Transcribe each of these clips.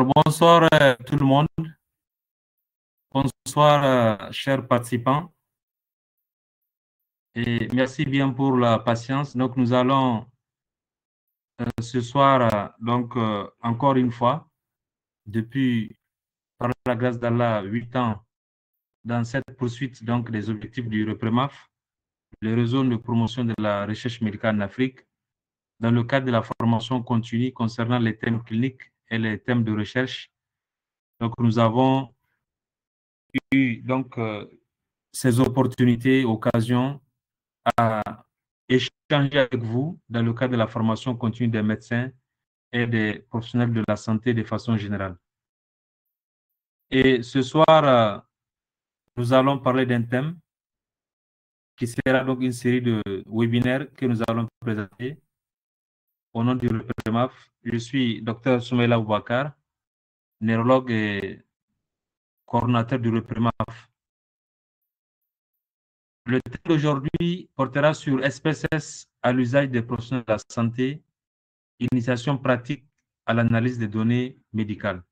Bonsoir tout le monde. Bonsoir chers participants. Et merci bien pour la patience. Donc nous allons ce soir, encore une fois, depuis, par la grâce d'Allah, 8 ans, dans cette poursuite donc, des objectifs du REPREMAF, le réseau de promotion de la recherche médicale en Afrique, dans le cadre de la formation continue concernant les thèmes cliniques et les thèmes de recherche. Donc nous avons eu ces opportunités, occasions à échanger avec vous dans le cadre de la formation continue des médecins et des professionnels de la santé de façon générale. Et ce soir, nous allons parler d'un thème qui sera donc une série de webinaires que nous allons présenter au nom du REPREMAF. Je suis Dr Soumaïla Boubacar, neurologue et coordonnateur du REPREMAF. Le thème d'aujourd'hui portera sur SPSS à l'usage des professionnels de la santé, initiation pratique à l'analyse des données médicales.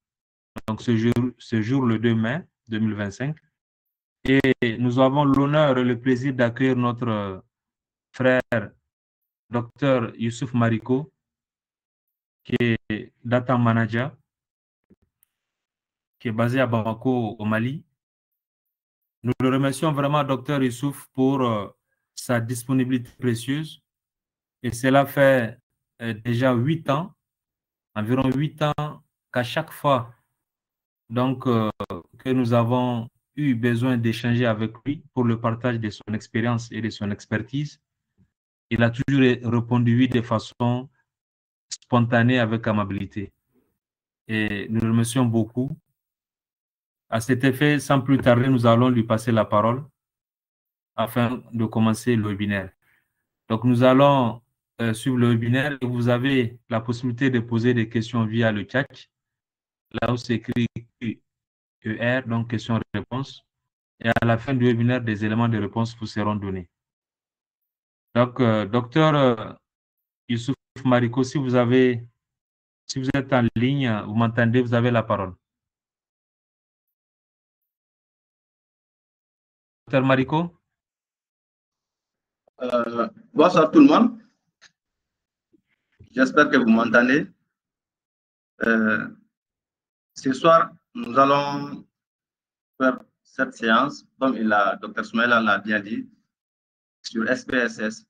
Donc ce jour, le 2 mai 2025. Et nous avons l'honneur et le plaisir d'accueillir notre frère Dr Youssouf Mariko, qui est Data Manager, qui est basé à Bamako, au Mali. Nous le remercions vraiment, Dr Youssouf, pour sa disponibilité précieuse. Et cela fait déjà 8 ans, environ 8 ans, qu'à chaque fois que nous avons eu besoin d'échanger avec lui pour le partage de son expérience et de son expertise, il a toujours répondu de façon spontanée, avec amabilité. Et nous le remercions beaucoup. À cet effet, sans plus tarder, nous allons lui passer la parole afin de commencer le webinaire. Donc, nous allons suivre le webinaire et vous avez la possibilité de poser des questions via le chat. Là où c'est écrit ER, donc questions-réponses. Et à la fin du webinaire, des éléments de réponse vous seront donnés. Donc, docteur Youssouf Mariko, si vous êtes en ligne, vous m'entendez, vous avez la parole. Docteur Mariko? Bonsoir tout le monde. J'espère que vous m'entendez. Ce soir, nous allons faire cette séance, comme Dr Soumaïla l'a bien dit, sur SPSS.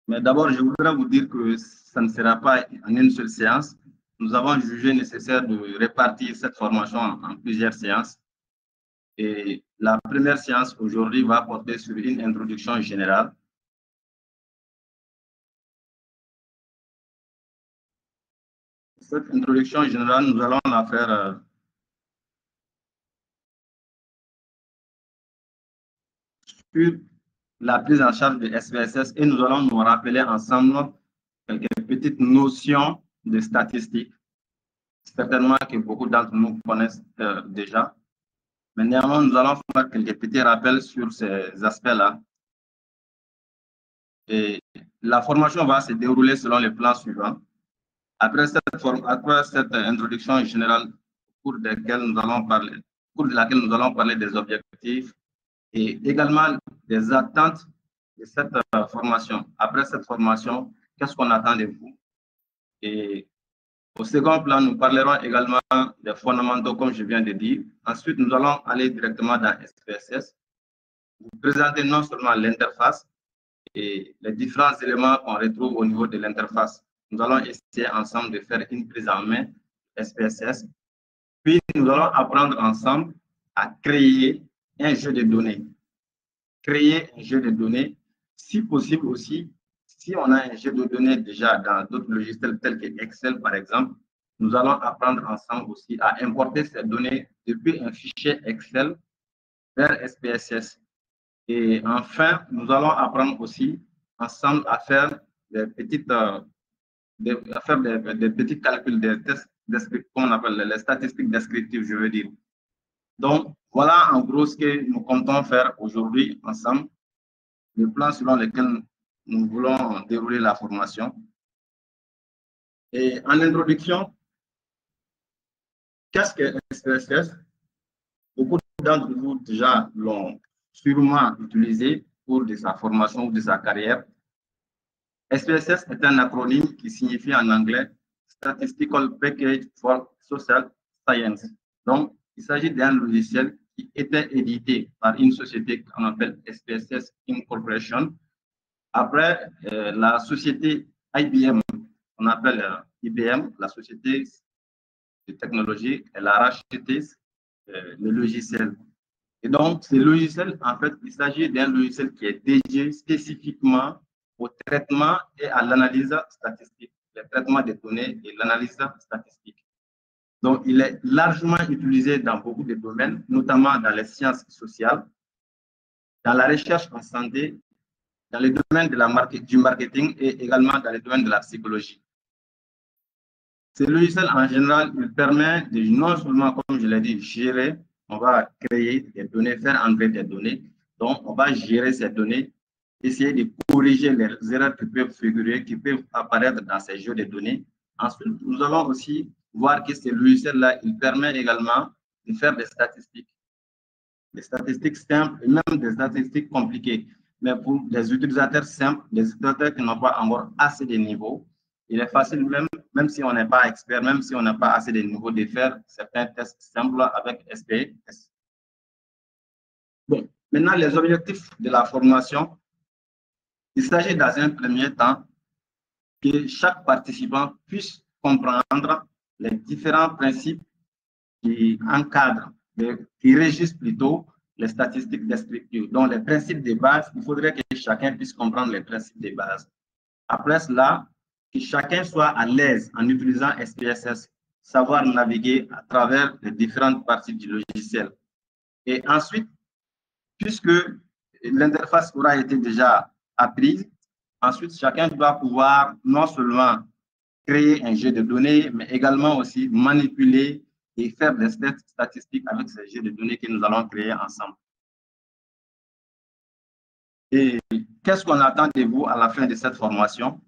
Mais d'abord, je voudrais vous dire que ça ne sera pas en une seule séance. Nous avons jugé nécessaire de répartir cette formation en plusieurs séances. Et la première séance aujourd'hui va porter sur une introduction générale. Cette introduction générale, nous allons la faire sur la prise en charge de SPSS et nous allons nous rappeler ensemble quelques petites notions de statistiques, certainement que beaucoup d'entre nous connaissent déjà. Mais néanmoins, nous allons faire quelques petits rappels sur ces aspects-là. Et la formation va se dérouler selon les plans suivants. Après cette introduction générale, au cours de laquelle nous allons parler des objectifs et également des attentes de cette formation. Après cette formation, qu'est-ce qu'on attend de vous? Et au second plan, nous parlerons également des fondamentaux, comme je viens de dire. Ensuite, nous allons aller directement dans SPSS, vous présenter non seulement l'interface et les différents éléments qu'on retrouve au niveau de l'interface. Nous allons essayer ensemble de faire une prise en main SPSS. Puis, nous allons apprendre ensemble à créer un jeu de données. Créer un jeu de données, si possible aussi, si on a un jeu de données déjà dans d'autres logiciels tels que Excel, par exemple, nous allons apprendre ensemble aussi à importer ces données depuis un fichier Excel vers SPSS. Et enfin, nous allons apprendre aussi ensemble à faire des petits calculs, des tests descriptifs, comme on appelle les statistiques descriptives, je veux dire. Donc, voilà en gros ce que nous comptons faire aujourd'hui ensemble, le plan selon lequel nous voulons dérouler la formation. Et en introduction, Qu'est-ce que SPSS? Beaucoup d'entre vous déjà l'ont sûrement utilisé pour de sa formation ou de sa carrière. SPSS est un acronyme qui signifie en anglais Statistical Package for Social Science. Donc, il s'agit d'un logiciel qui était édité par une société qu'on appelle SPSS Incorporation. Après, la société IBM, on appelle IBM, la société de technologie, elle a racheté le logiciel. Et donc, ce logiciel, en fait, il s'agit d'un logiciel qui est dédié spécifiquement au traitement et à l'analyse statistique, le traitement des données et l'analyse statistique. Donc, il est largement utilisé dans beaucoup de domaines, notamment dans les sciences sociales, dans la recherche en santé, dans le domaine du marketing et également dans le domaine de la psychologie. Ce logiciel, en général, il permet de non seulement, comme je l'ai dit, gérer, on va créer des données, faire entrer des données. Donc, on va gérer ces données, essayer de corriger les erreurs qui peuvent figurer, qui peuvent apparaître dans ces jeux de données. Ensuite, nous allons aussi voir que ce logiciel-là, il permet également de faire des statistiques simples et même des statistiques compliquées. Mais pour des utilisateurs simples, des utilisateurs qui n'ont pas encore assez de niveaux, il est facile, même si on n'est pas expert, même si on n'a pas assez de niveaux, de faire certains tests simples avec SPSS. Bon, maintenant, les objectifs de la formation. Il s'agit dans un premier temps que chaque participant puisse comprendre les différents principes qui encadrent, qui régissent plutôt les statistiques descriptives. Donc, les principes de base, il faudrait que chacun puisse comprendre les principes de base. Après cela, que chacun soit à l'aise en utilisant SPSS, savoir naviguer à travers les différentes parties du logiciel. Et ensuite, puisque l'interface aura été déjà apprise, ensuite, chacun doit pouvoir non seulement créer un jeu de données, mais également aussi manipuler et faire des statistiques avec ces jeux de données que nous allons créer ensemble. Et qu'est-ce qu'on attend de vous à la fin de cette formation?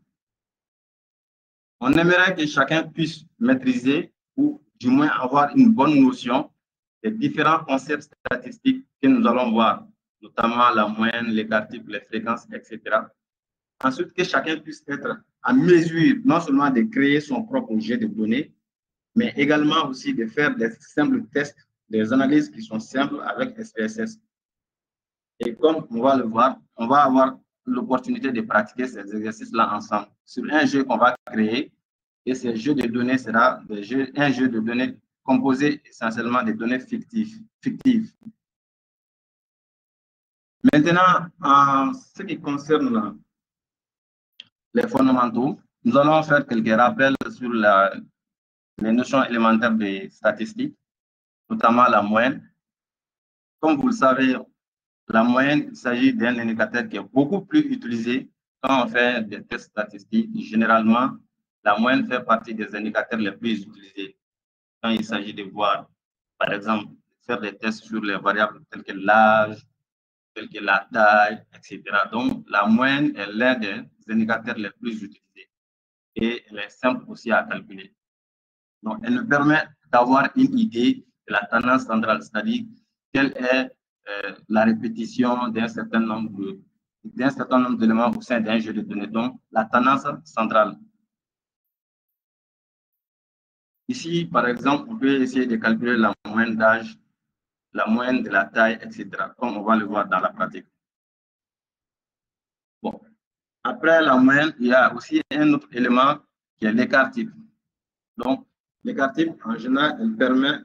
On aimerait que chacun puisse maîtriser ou du moins avoir une bonne notion des différents concepts statistiques que nous allons voir, notamment la moyenne, les quartiles, les fréquences, etc. Ensuite, que chacun puisse être à mesure non seulement de créer son propre jeu de données, mais également aussi de faire des simples tests, des analyses qui sont simples avec SPSS. Et comme on va le voir, on va avoir l'opportunité de pratiquer ces exercices-là ensemble sur un jeu qu'on va créer. Et ce jeu de données sera un jeu de données composé essentiellement de données fictives. Maintenant, en ce qui concerne les fondamentaux, nous allons faire quelques rappels sur les notions élémentaires des statistiques, notamment la moyenne. Comme vous le savez, la moyenne, il s'agit d'un indicateur qui est beaucoup plus utilisé quand on fait des tests statistiques. Généralement, la moyenne fait partie des indicateurs les plus utilisés quand il s'agit de voir, par exemple, faire des tests sur les variables telles que l'âge, telles que la taille, etc. Donc, la moyenne est l'un des indicateurs les plus utilisés et elle est simple aussi à calculer. Donc, elle nous permet d'avoir une idée de la tendance centrale, c'est-à-dire quelle est la répétition d'un certain nombre d'éléments au sein d'un jeu de données. Donc, la tendance centrale. Ici, par exemple, on peut essayer de calculer la moyenne d'âge, la moyenne de la taille, etc., comme on va le voir dans la pratique. Bon. Après la moyenne, il y a aussi un autre élément qui est l'écart type. Donc, l'écart type, en général, il permet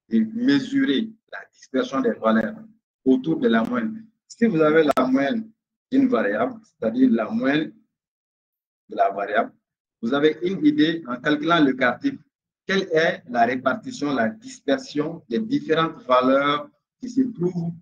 de mesurer la dispersion des valeurs autour de la moyenne. Si vous avez la moyenne d'une variable, c'est-à-dire la moyenne de la variable, vous avez une idée en calculant l'écart type, quelle est la répartition, la dispersion des différentes valeurs qui se trouvent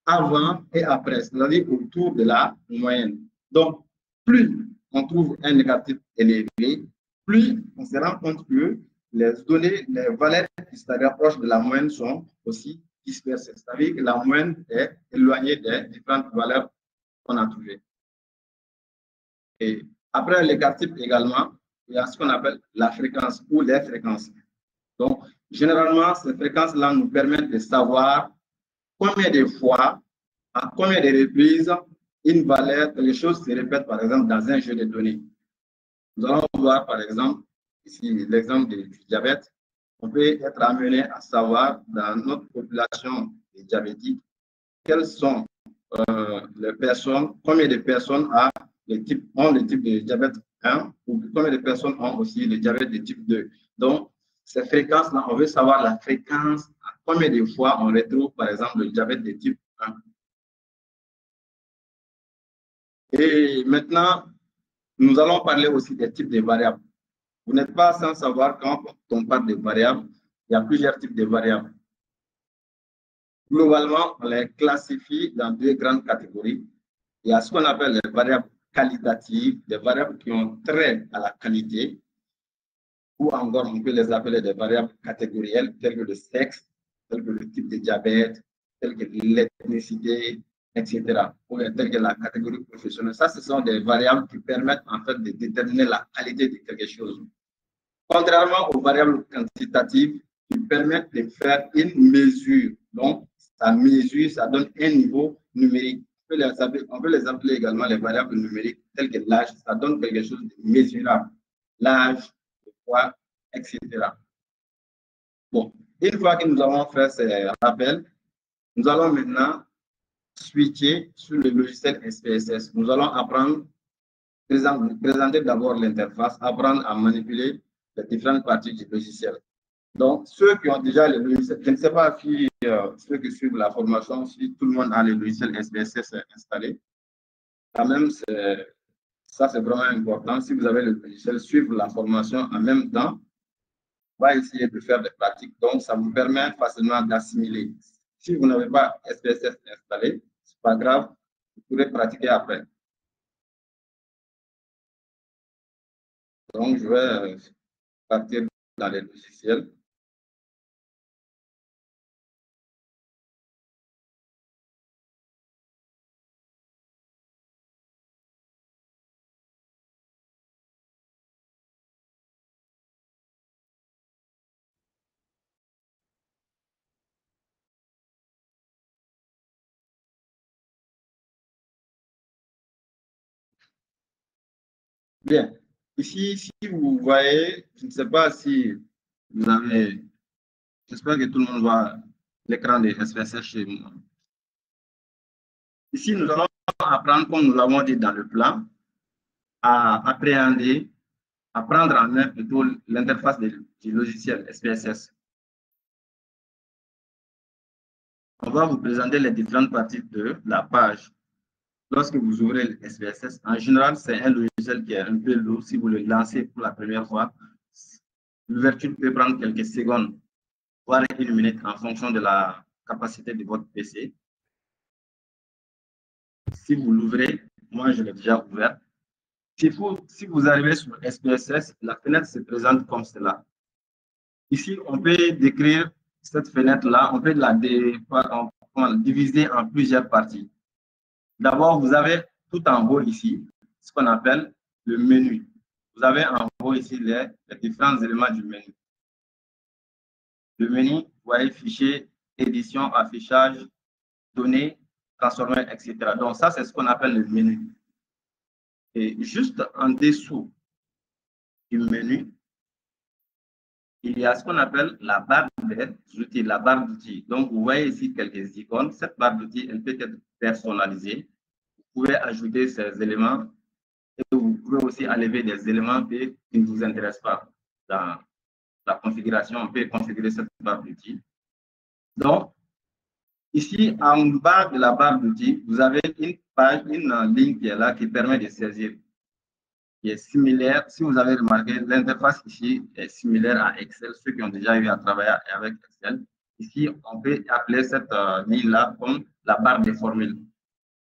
avant et après, c'est-à-dire autour de la moyenne. Donc, plus on trouve un écart type élevé, plus on se rend compte que les données, les valeurs qui se rapprochent de la moyenne sont aussi dispersées. C'est-à-dire que la moyenne est éloignée des différentes valeurs qu'on a trouvées. Et après l'écart type également, il y a ce qu'on appelle la fréquence ou les fréquences. Donc, Généralement, ces fréquences-là nous permettent de savoir combien de fois, à combien de reprises, une valeur, quelque chose se répète, par exemple, dans un jeu de données. Nous allons voir, par exemple, ici, l'exemple du diabète. On peut être amené à savoir, dans notre population diabétique, quelles sont les personnes, combien de personnes ont le type de diabète 1 ou combien de personnes ont aussi le diabète de type 2. Donc, ces fréquences-là, on veut savoir la fréquence, à combien de fois on retrouve, par exemple, le diabète de type 1. Et maintenant, nous allons parler aussi des types de variables. Vous n'êtes pas sans savoir quand on parle de variables, il y a plusieurs types de variables. Globalement, on les classifie dans deux grandes catégories. Il y a ce qu'on appelle les variables qualitatives, des variables qui ont trait à la qualité, ou encore on peut les appeler des variables catégorielles, telles que le sexe, telles que le type de diabète, telles que l'ethnicité, etc. Ou telles que la catégorie professionnelle. Ça, ce sont des variables qui permettent en fait de déterminer la qualité de quelque chose. Contrairement aux variables quantitatives qui permettent de faire une mesure. Donc, ça mesure, ça donne un niveau numérique. On peut les appeler également les variables numériques, telles que l'âge. Ça donne quelque chose de mesurable. L'âge, le poids, etc. Bon, une fois que nous avons fait ces rappels, nous allons maintenant switcher sur le logiciel SPSS. Nous allons apprendre, présenter d'abord l'interface, apprendre à manipuler les différentes parties du logiciel. Donc, ceux qui ont déjà le logiciel, je ne sais pas si ceux qui suivent la formation, si tout le monde a le logiciel SPSS installé. Quand même, ça c'est vraiment important. Si vous avez le logiciel, suivre la formation en même temps, on va essayer de faire des pratiques. Donc, ça vous permet facilement d'assimiler. Si vous n'avez pas SPSS installé, ce n'est pas grave, vous pourrez pratiquer après. Donc, je vais partir dans les logiciels. Bien. Ici, si vous voyez, je ne sais pas si vous avez, j'espère que tout le monde voit l'écran de SPSS chez nous. Ici, nous allons apprendre, comme nous l'avons dit dans le plan, à appréhender, à prendre en main plutôt l'interface du logiciel SPSS. On va vous présenter les différentes parties de la page. Lorsque vous ouvrez le SPSS, en général, c'est un logiciel qui est un peu lourd. Si vous le lancez pour la première fois, l'ouverture peut prendre quelques secondes, voire une minute en fonction de la capacité de votre PC. Si vous l'ouvrez, moi je l'ai déjà ouvert. Si vous arrivez sur SPSS, la fenêtre se présente comme cela. Ici, on peut décrire cette fenêtre-là, on peut la diviser en plusieurs parties. D'abord, vous avez tout en haut ici, ce qu'on appelle le menu. Vous avez en haut ici les différents éléments du menu. Le menu, vous voyez, fichier, édition, affichage, données, transformer, etc. Donc, ça, c'est ce qu'on appelle le menu. Et juste en dessous du menu, il y a ce qu'on appelle la barre d'outils, la barre d'outils. Donc, vous voyez ici quelques icônes. Cette barre d'outils, elle peut être personnalisée. Vous pouvez ajouter ces éléments et vous pouvez aussi enlever des éléments qui ne vous intéressent pas. Dans la configuration, on peut configurer cette barre d'outils. Donc, ici, en bas de la barre d'outils, vous avez une page, une ligne qui est là qui permet de saisir. Qui est similaire, si vous avez remarqué, l'interface ici est similaire à Excel, ceux qui ont déjà eu à travailler avec Excel. Ici, on peut appeler cette ligne-là comme la barre des formules.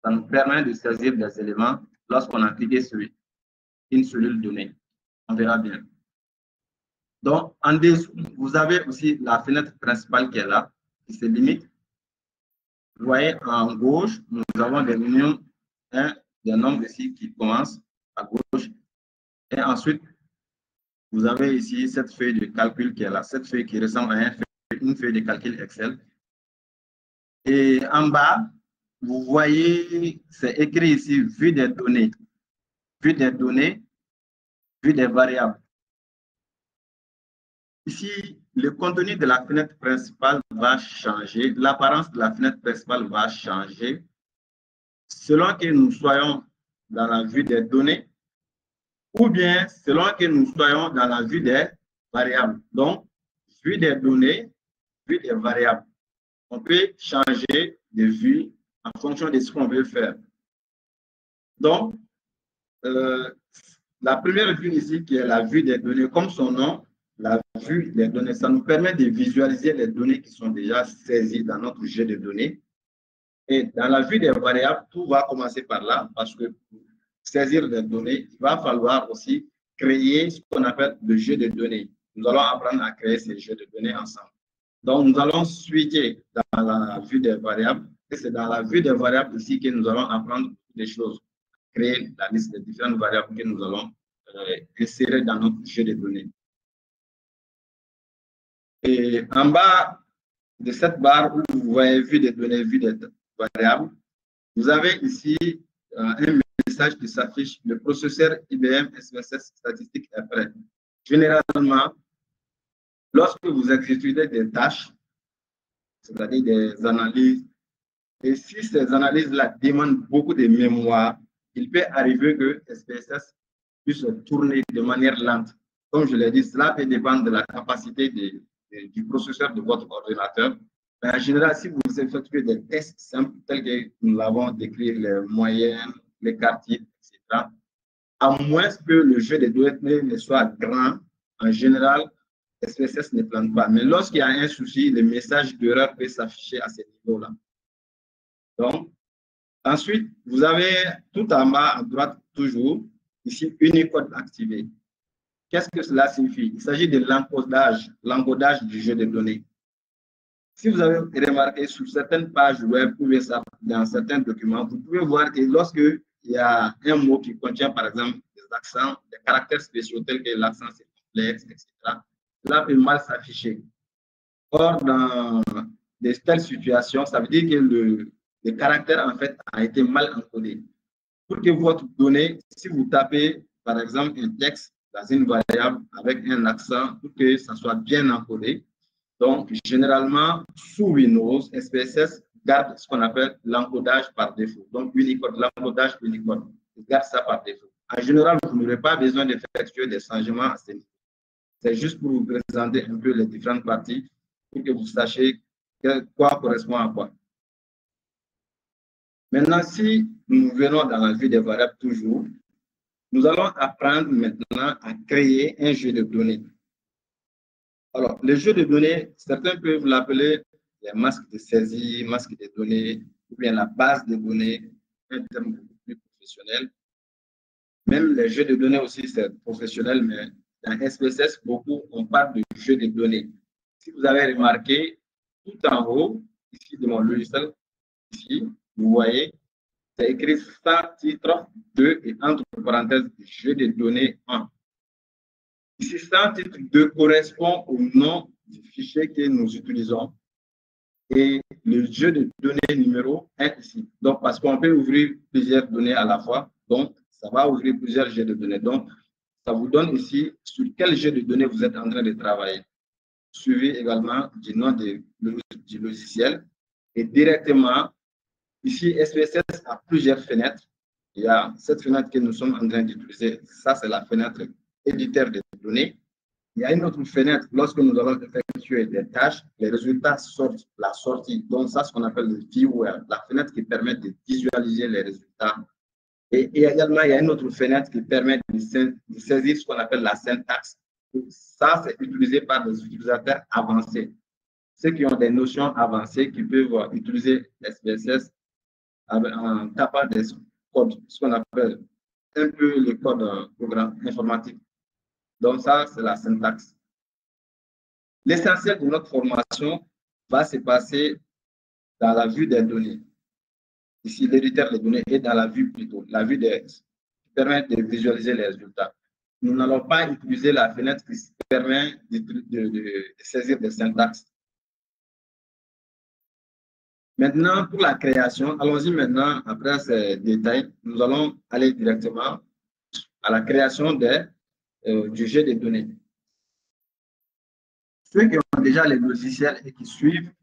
Ça nous permet de saisir des éléments lorsqu'on a cliqué sur une cellule donnée. On verra bien. Donc, en dessous, vous avez aussi la fenêtre principale qui est là, qui se limite. Vous voyez, en gauche, nous avons des minimums, des nombres ici qui commencent à gauche. Et ensuite, Vous avez ici cette feuille de calcul qui est là, cette feuille qui ressemble à une feuille de calcul Excel. Et en bas, vous voyez, c'est écrit ici, vue des données, vue des données, vue des variables. Ici, le contenu de la fenêtre principale va changer, l'apparence de la fenêtre principale va changer selon que nous soyons dans la vue des données ou bien selon que nous soyons dans la vue des variables. Donc, vue des données, vue des variables. On peut changer de vue en fonction de ce qu'on veut faire. Donc, la première vue ici, qui est la vue des données, comme son nom, la vue des données, ça nous permet de visualiser les données qui sont déjà saisies dans notre jeu de données. Et dans la vue des variables, tout va commencer par là, parce que pour saisir des données, il va falloir aussi créer ce qu'on appelle le jeu de données. Nous allons apprendre à créer ces jeux de données ensemble. Donc, nous allons switcher dans la vue des variables. Et c'est dans la vue des variables ici que nous allons apprendre des choses. Créer la liste des différentes variables que nous allons insérer dans notre jeu de données. Et en bas de cette barre où vous voyez vue des données, vue des variables, vous avez ici un message qui s'affiche. Le processeur IBM SPSS statistique est prêt. Généralement, lorsque vous exécutez des tâches, c'est-à-dire des analyses, et si ces analyses-là demandent beaucoup de mémoire, il peut arriver que SPSS puisse tourner de manière lente. Comme je l'ai dit, cela peut dépendre de la capacité du processeur de votre ordinateur. Mais en général, si vous effectuez des tests simples, tels que nous l'avons décrit, les moyennes, les quartiers, etc., à moins que le jeu de données ne soit grand, en général, SPSS ne plante pas. Mais lorsqu'il y a un souci, le message d'erreur peut s'afficher à ce niveau-là. Donc, ensuite, vous avez tout en bas à droite, toujours, ici, Unicode activé. Qu'est-ce que cela signifie? Il s'agit de l'encodage du jeu de données. Si vous avez remarqué sur certaines pages web ou dans certains documents, vous pouvez voir que lorsque il y a un mot qui contient, par exemple, des accents, des caractères spéciaux tels que l'accent circonflexe, etc., cela peut mal s'afficher. Or, dans de telles situations, ça veut dire que le caractère, en fait, a été mal encodé. Pour que votre donnée, si vous tapez, par exemple, un texte dans une variable avec un accent, pour que ça soit bien encodé, donc, généralement, sous Windows, SPSS garde ce qu'on appelle l'encodage par défaut. Donc, Unicode, l'encodage Unicode, il garde ça par défaut. En général, vous n'aurez pas besoin d'effectuer des changements à ce niveau. C'est juste pour vous présenter un peu les différentes parties pour que vous sachiez quoi correspond à quoi. Maintenant, si nous venons dans la vue des variables toujours, nous allons apprendre maintenant à créer un jeu de données. Alors, le jeu de données, certains peuvent l'appeler les masques de saisie, masques de données, ou bien la base de données, un terme beaucoup plus professionnel. Même les jeux de données aussi, c'est professionnel, mais dans SPSS, beaucoup, on parle de jeu de données. Si vous avez remarqué, tout en haut, ici de mon logiciel, ici, vous voyez, c'est écrit start titre 2 et entre parenthèses, jeu de données 1. Ici, start titre 2 correspond au nom du fichier que nous utilisons et le jeu de données numéro 1 ici. Donc, parce qu'on peut ouvrir plusieurs données à la fois, donc ça va ouvrir plusieurs jeux de données. Donc, ça vous donne ici sur quel jeu de données vous êtes en train de travailler. Suivi également du nom du logiciel et directement, ici, SPSS a plusieurs fenêtres. Il y a cette fenêtre que nous sommes en train d'utiliser. Ça, c'est la fenêtre éditeur de données. Il y a une autre fenêtre, lorsque nous allons effectuer des tâches, les résultats sortent la sortie. Donc, ça, c'est ce qu'on appelle le viewer, la fenêtre qui permet de visualiser les résultats. Et également, il y a une autre fenêtre qui permet de saisir ce qu'on appelle la syntaxe. Ça, c'est utilisé par des utilisateurs avancés. Ceux qui ont des notions avancées qui peuvent utiliser SPSS en tapant des codes, ce qu'on appelle un peu le code programme informatique. Donc, ça, c'est la syntaxe. L'essentiel de notre formation va se passer dans la vue des données. Ici, l'éditeur des données est dans la vue plutôt, la vue qui permet de visualiser les résultats. nous n'allons pas utiliser la fenêtre qui permet de saisir des syntaxes. Maintenant, pour la création, allons-y maintenant, après ces détails, nous allons aller directement à la création du jeu de données. Ceux qui ont déjà les logiciels et qui suivent,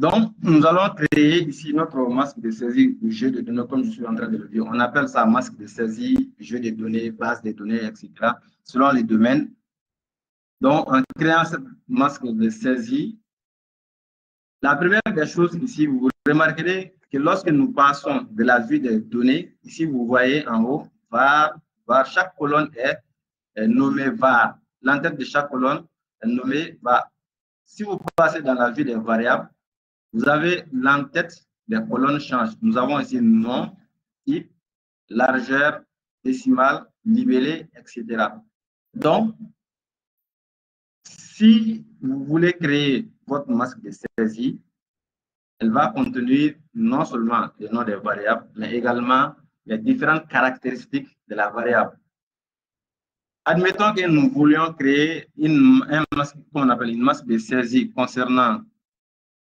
donc, nous allons créer ici notre masque de saisie du jeu de données, comme je suis en train de le dire. On appelle ça masque de saisie, jeu de données, base de données, etc., selon les domaines. Donc, en créant cette masque de saisie, la première des choses ici, vous remarquerez que lorsque nous passons de la vue des données, ici, vous voyez en haut, var, chaque colonne est nommée var. L'entête de chaque colonne est nommée var. Si vous passez dans la vue des variables, vous avez l'entête des colonnes change. Nous avons ici nom, type, largeur, décimale, libellé, etc. Donc, si vous voulez créer votre masque de saisie, elle va contenir non seulement le nom des variables, mais également les différentes caractéristiques de la variable. Admettons que nous voulions créer un masque qu'on appelle une masque de saisie concernant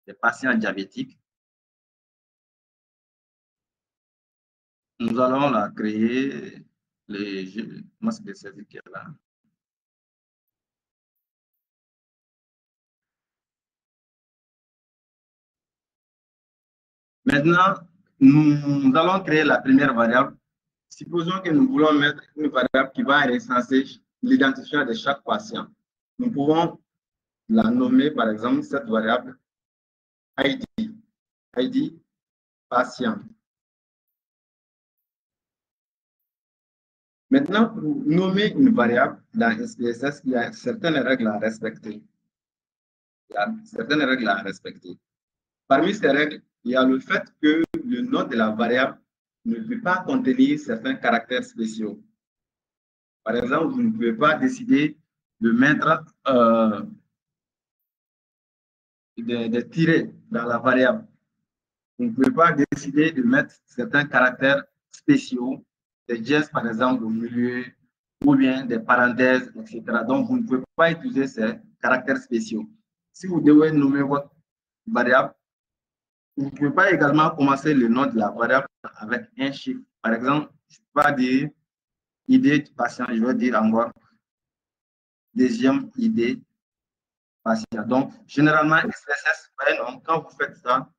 les patients diabétiques. Nous allons la créer, le masque de saisie qui est là. Maintenant, nous allons créer la première variable. Supposons que nous voulons mettre une variable qui va recenser l'identifiant de chaque patient. Nous pouvons la nommer, par exemple, cette variable ID patient. Maintenant, pour nommer une variable dans SPSS, il y a certaines règles à respecter. Parmi ces règles, il y a le fait que le nom de la variable ne peut pas contenir certains caractères spéciaux. Par exemple, vous ne pouvez pas décider de mettre des tirets dans la variable. Vous ne pouvez pas décider de mettre certains caractères spéciaux, des dièses par exemple au milieu, ou bien des parenthèses, etc. Donc, vous ne pouvez pas utiliser ces caractères spéciaux. Si vous devez nommer votre variable, vous ne pouvez pas également commencer le nom de la variable avec un chiffre. Par exemple, je ne peux pas dire ID du patient, je vais dire encore deuxième ID patient. Donc, généralement, SPSS, quand vous faites ça,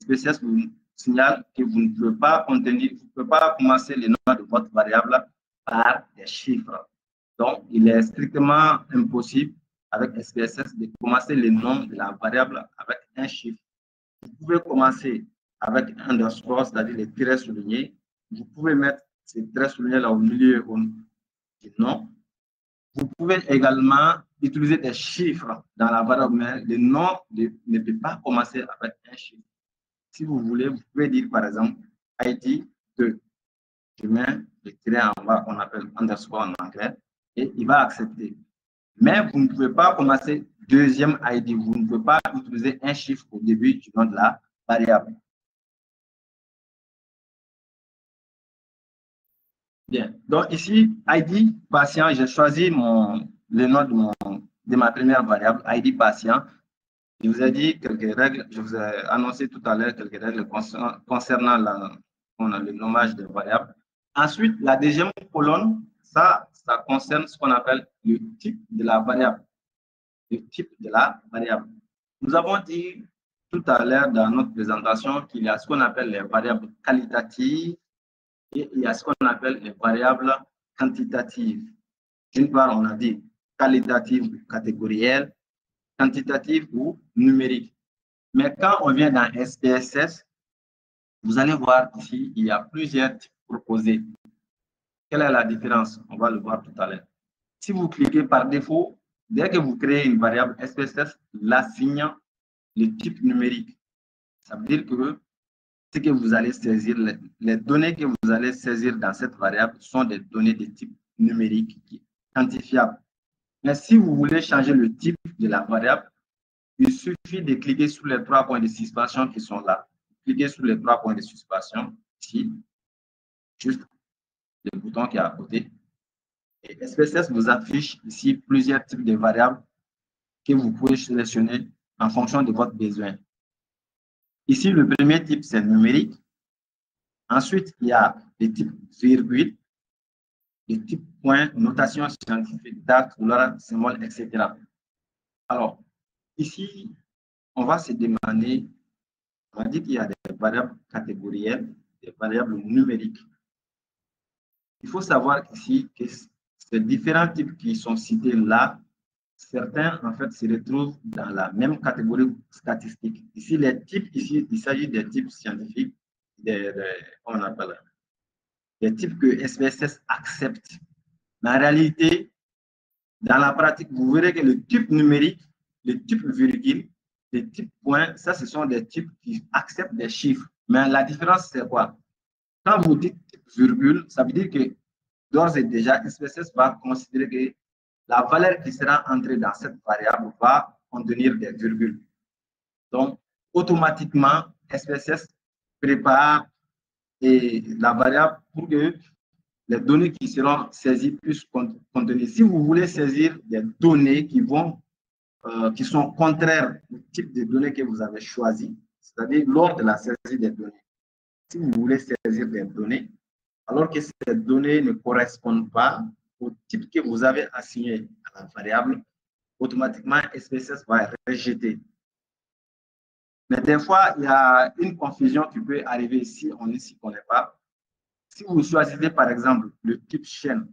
SPSS vous signale que vous ne pouvez pas contenir, vous ne pouvez pas commencer le nom de votre variable par des chiffres. Donc, il est strictement impossible avec SPSS de commencer le nom de la variable avec un chiffre. Vous pouvez commencer avec un underscore, c'est-à-dire les traits soulignés. Vous pouvez mettre ces traits soulignés là au milieu du nom. Vous pouvez également utiliser des chiffres dans la variable, mais le nom ne peut pas commencer avec un chiffre. Si vous voulez, vous pouvez dire par exemple ID 2. Je mets le tiret en bas qu'on appelle underscore en anglais et il va accepter. Mais vous ne pouvez pas commencer deuxième ID. Vous ne pouvez pas utiliser un chiffre au début du nom de la variable. Bien. Donc ici, ID patient, j'ai choisi le nom de ma première variable, ID patient. Je vous ai dit quelques règles, je vous ai annoncé tout à l'heure quelques règles concernant le nommage des variables. Ensuite, la deuxième colonne, ça concerne ce qu'on appelle le type de la variable. Le type de la variable. Nous avons dit tout à l'heure dans notre présentation qu'il y a ce qu'on appelle les variables qualitatives et il y a ce qu'on appelle les variables quantitatives. D'une part, on a dit qualitative ou catégorielle, quantitative ou numérique. Mais quand on vient dans SPSS, vous allez voir ici, il y a plusieurs types proposés. Quelle est la différence? On va le voir tout à l'heure. Si vous cliquez par défaut, dès que vous créez une variable SPSS, l'assigne le type numérique. Ça veut dire que ce que vous allez saisir, les données que vous allez saisir dans cette variable sont des données de type numérique quantifiable. Mais si vous voulez changer le type de la variable, il suffit de cliquer sur les 3 points de suspension qui sont là. Cliquez sur les 3 points de suspension ici, juste le bouton qui est à côté. Et SPSS vous affiche ici plusieurs types de variables que vous pouvez sélectionner en fonction de votre besoin. Ici, le premier type, c'est numérique. Ensuite, il y a les types virgule, les types point, notation scientifique, date, couleur, symbole, etc. Alors, ici, on va se demander, on va dire qu'il y a des variables catégorielles, des variables numériques. Il faut savoir ici que ces différents types qui sont cités là, certains, en fait, se retrouvent dans la même catégorie statistique. Ici, les types, ici, il s'agit des types scientifiques, on appelle des types que SPSS accepte. Mais en réalité, dans la pratique, vous verrez que le type numérique, le type virgule, le type point, ça, ce sont des types qui acceptent des chiffres. Mais la différence, c'est quoi? Quand vous dites type virgule, ça veut dire que d'ores et déjà, SPSS va considérer que la valeur qui sera entrée dans cette variable va contenir des virgules. Donc, automatiquement, SPSS prépare la variable pour que les données qui seront saisies puissent contenir. Si vous voulez saisir des données qui sont contraires au type de données que vous avez choisi, c'est-à-dire lors de la saisie des données, si vous voulez saisir des données, alors que ces données ne correspondent pas au type que vous avez assigné à la variable, automatiquement, SPSS va rejeter. Mais des fois, il y a une confusion qui peut arriver si on ne s'y connaît pas. Si vous choisissez, par exemple, le type chaîne,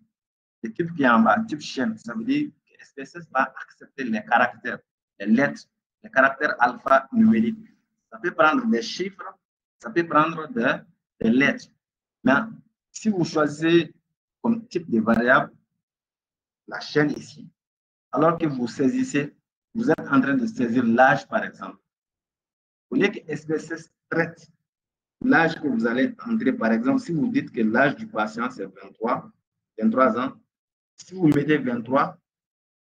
le type qui est en bas, type chaîne, ça veut dire que SPSS va accepter les caractères, les lettres, les caractères alphanumériques. Ça peut prendre des chiffres, ça peut prendre des lettres. Mais si vous choisissez comme type de variable la chaîne ici, alors que vous saisissez, vous êtes en train de saisir l'âge, par exemple. Au lieu que SPSS traite l'âge que vous allez entrer, par exemple, si vous dites que l'âge du patient, c'est 23 ans, si vous mettez 23,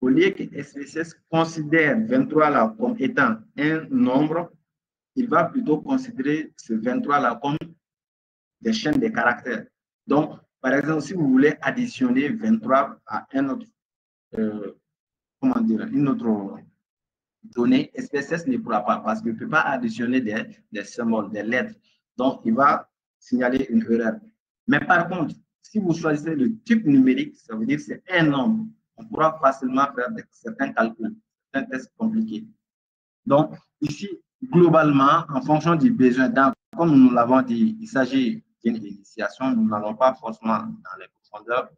au lieu que SPSS considère 23 là comme étant un nombre, il va plutôt considérer ce 23 là comme des chaînes de caractères. Donc, par exemple, si vous voulez additionner 23 à un autre, comment dire, une autre donnée, SPSS ne pourra pas parce qu'il ne peut pas additionner des symboles, des lettres. Donc, il va signaler une erreur. Mais par contre, si vous choisissez le type numérique, ça veut dire que c'est un nombre. On pourra facilement faire certains calculs, certains tests compliqués. Donc, ici, globalement, en fonction du besoin, comme nous l'avons dit, il s'agit d'une initiation, nous n'allons pas forcément dans les profondeurs.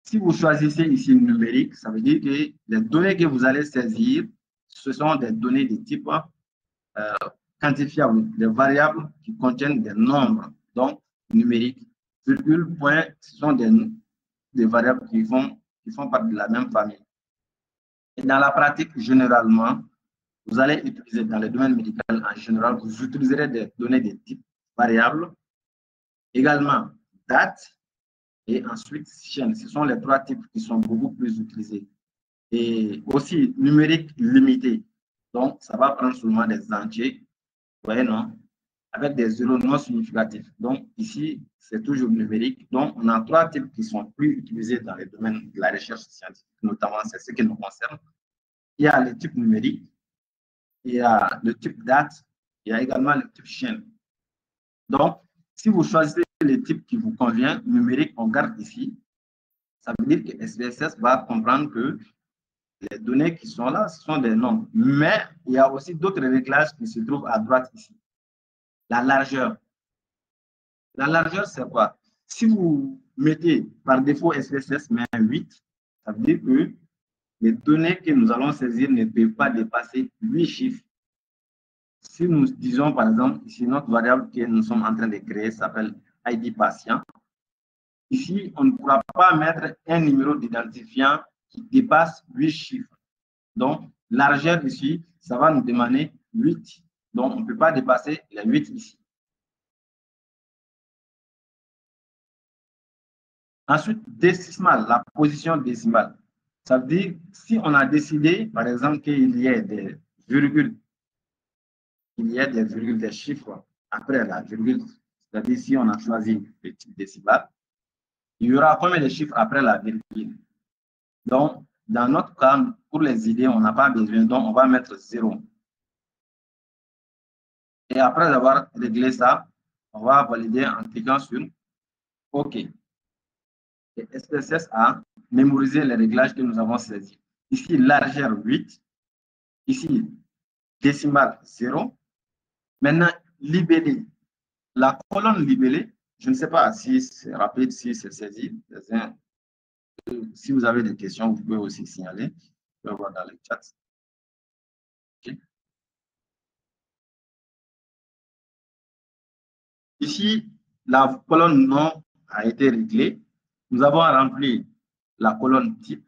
Si vous choisissez ici le numérique, ça veut dire que les données que vous allez saisir, ce sont des données de type quantifiable, des variables qui contiennent des nombres, donc numériques. Virgule, point, ce sont des variables qui font partie de la même famille. Et dans la pratique, généralement, vous allez utiliser dans le domaine médical en général, vous utiliserez des données de type variable, également date, et ensuite chaîne. Ce sont les 3 types qui sont beaucoup plus utilisés. Et aussi numérique limité. Donc, ça va prendre seulement des entiers, vous voyez, non? Avec des zéros non significatifs. Donc, ici, c'est toujours numérique. Donc, on a 3 types qui sont plus utilisés dans le domaine de la recherche scientifique, notamment c'est ce qui nous concerne. Il y a le type numérique, il y a le type date, il y a également le type chaîne. Donc, si vous choisissez le type qui vous convient, numérique, on garde ici. Ça veut dire que SPSS va comprendre que les données qui sont là, ce sont des nombres. Mais il y a aussi d'autres réglages qui se trouvent à droite ici. La largeur. La largeur, c'est quoi? Si vous mettez par défaut SPSS, mais 8, ça veut dire que les données que nous allons saisir ne peuvent pas dépasser 8 chiffres. Si nous disons, par exemple, ici, notre variable que nous sommes en train de créer s'appelle ID patient. Ici, on ne pourra pas mettre un numéro d'identifiant qui dépasse 8 chiffres. Donc, largeur ici, ça va nous demander 8. Donc, on ne peut pas dépasser les 8 ici. Ensuite, décimal, la position décimale. Ça veut dire, si on a décidé, par exemple, qu'il y ait des virgules, des chiffres après la virgule, c'est-à-dire si on a choisi le type décimal, il y aura combien de chiffres après la virgule? Donc, dans notre cas, pour les idées, on n'a pas besoin, donc on va mettre 0. Et après avoir réglé ça, on va valider en cliquant sur OK. Et SPSS a mémorisé les réglages que nous avons saisis. Ici, largeur 8. Ici, décimale 0. Maintenant, libellé. La colonne libellée, je ne sais pas si c'est rapide, si c'est saisi. Si vous avez des questions, vous pouvez aussi signaler. Vous pouvez voir dans le chat. Okay. Ici, la colonne nom a été réglée. Nous avons rempli la colonne type.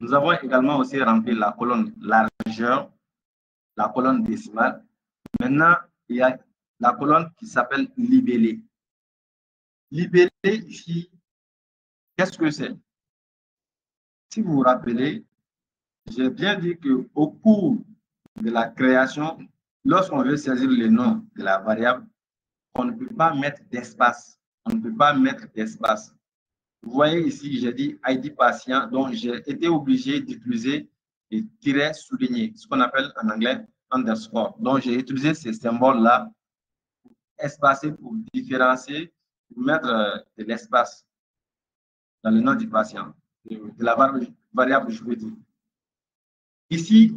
Nous avons également aussi rempli la colonne largeur, la colonne décimale. Maintenant, il y a la colonne qui s'appelle libellé. Libellé ici, qu'est-ce que c'est? Si vous vous rappelez, j'ai bien dit qu'au cours de la création, lorsqu'on veut saisir le nom de la variable, on ne peut pas mettre d'espace. On ne peut pas mettre d'espace. Vous voyez ici, j'ai dit ID patient, donc j'ai été obligé d'utiliser des tirets soulignés, ce qu'on appelle en anglais underscore. Donc j'ai utilisé ces symboles-là espacés pour différencier, pour mettre de l'espace dans le nom du patient, de la variable juridique. Ici,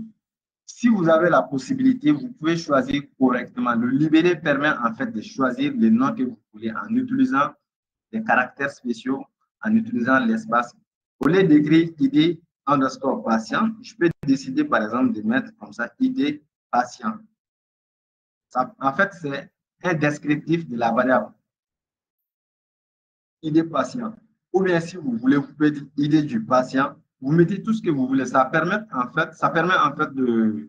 si vous avez la possibilité, vous pouvez choisir correctement. Le libellé permet en fait de choisir le nom que vous voulez en utilisant des caractères spéciaux, en utilisant l'espace. Au lieu d'écrire ID underscore patient, je peux décider par exemple de mettre comme ça ID patient. Ça, en fait, c'est un descriptif de la variable ID patient. Ou bien si vous voulez, vous pouvez dire ID du patient. Vous mettez tout ce que vous voulez. Ça permet en fait de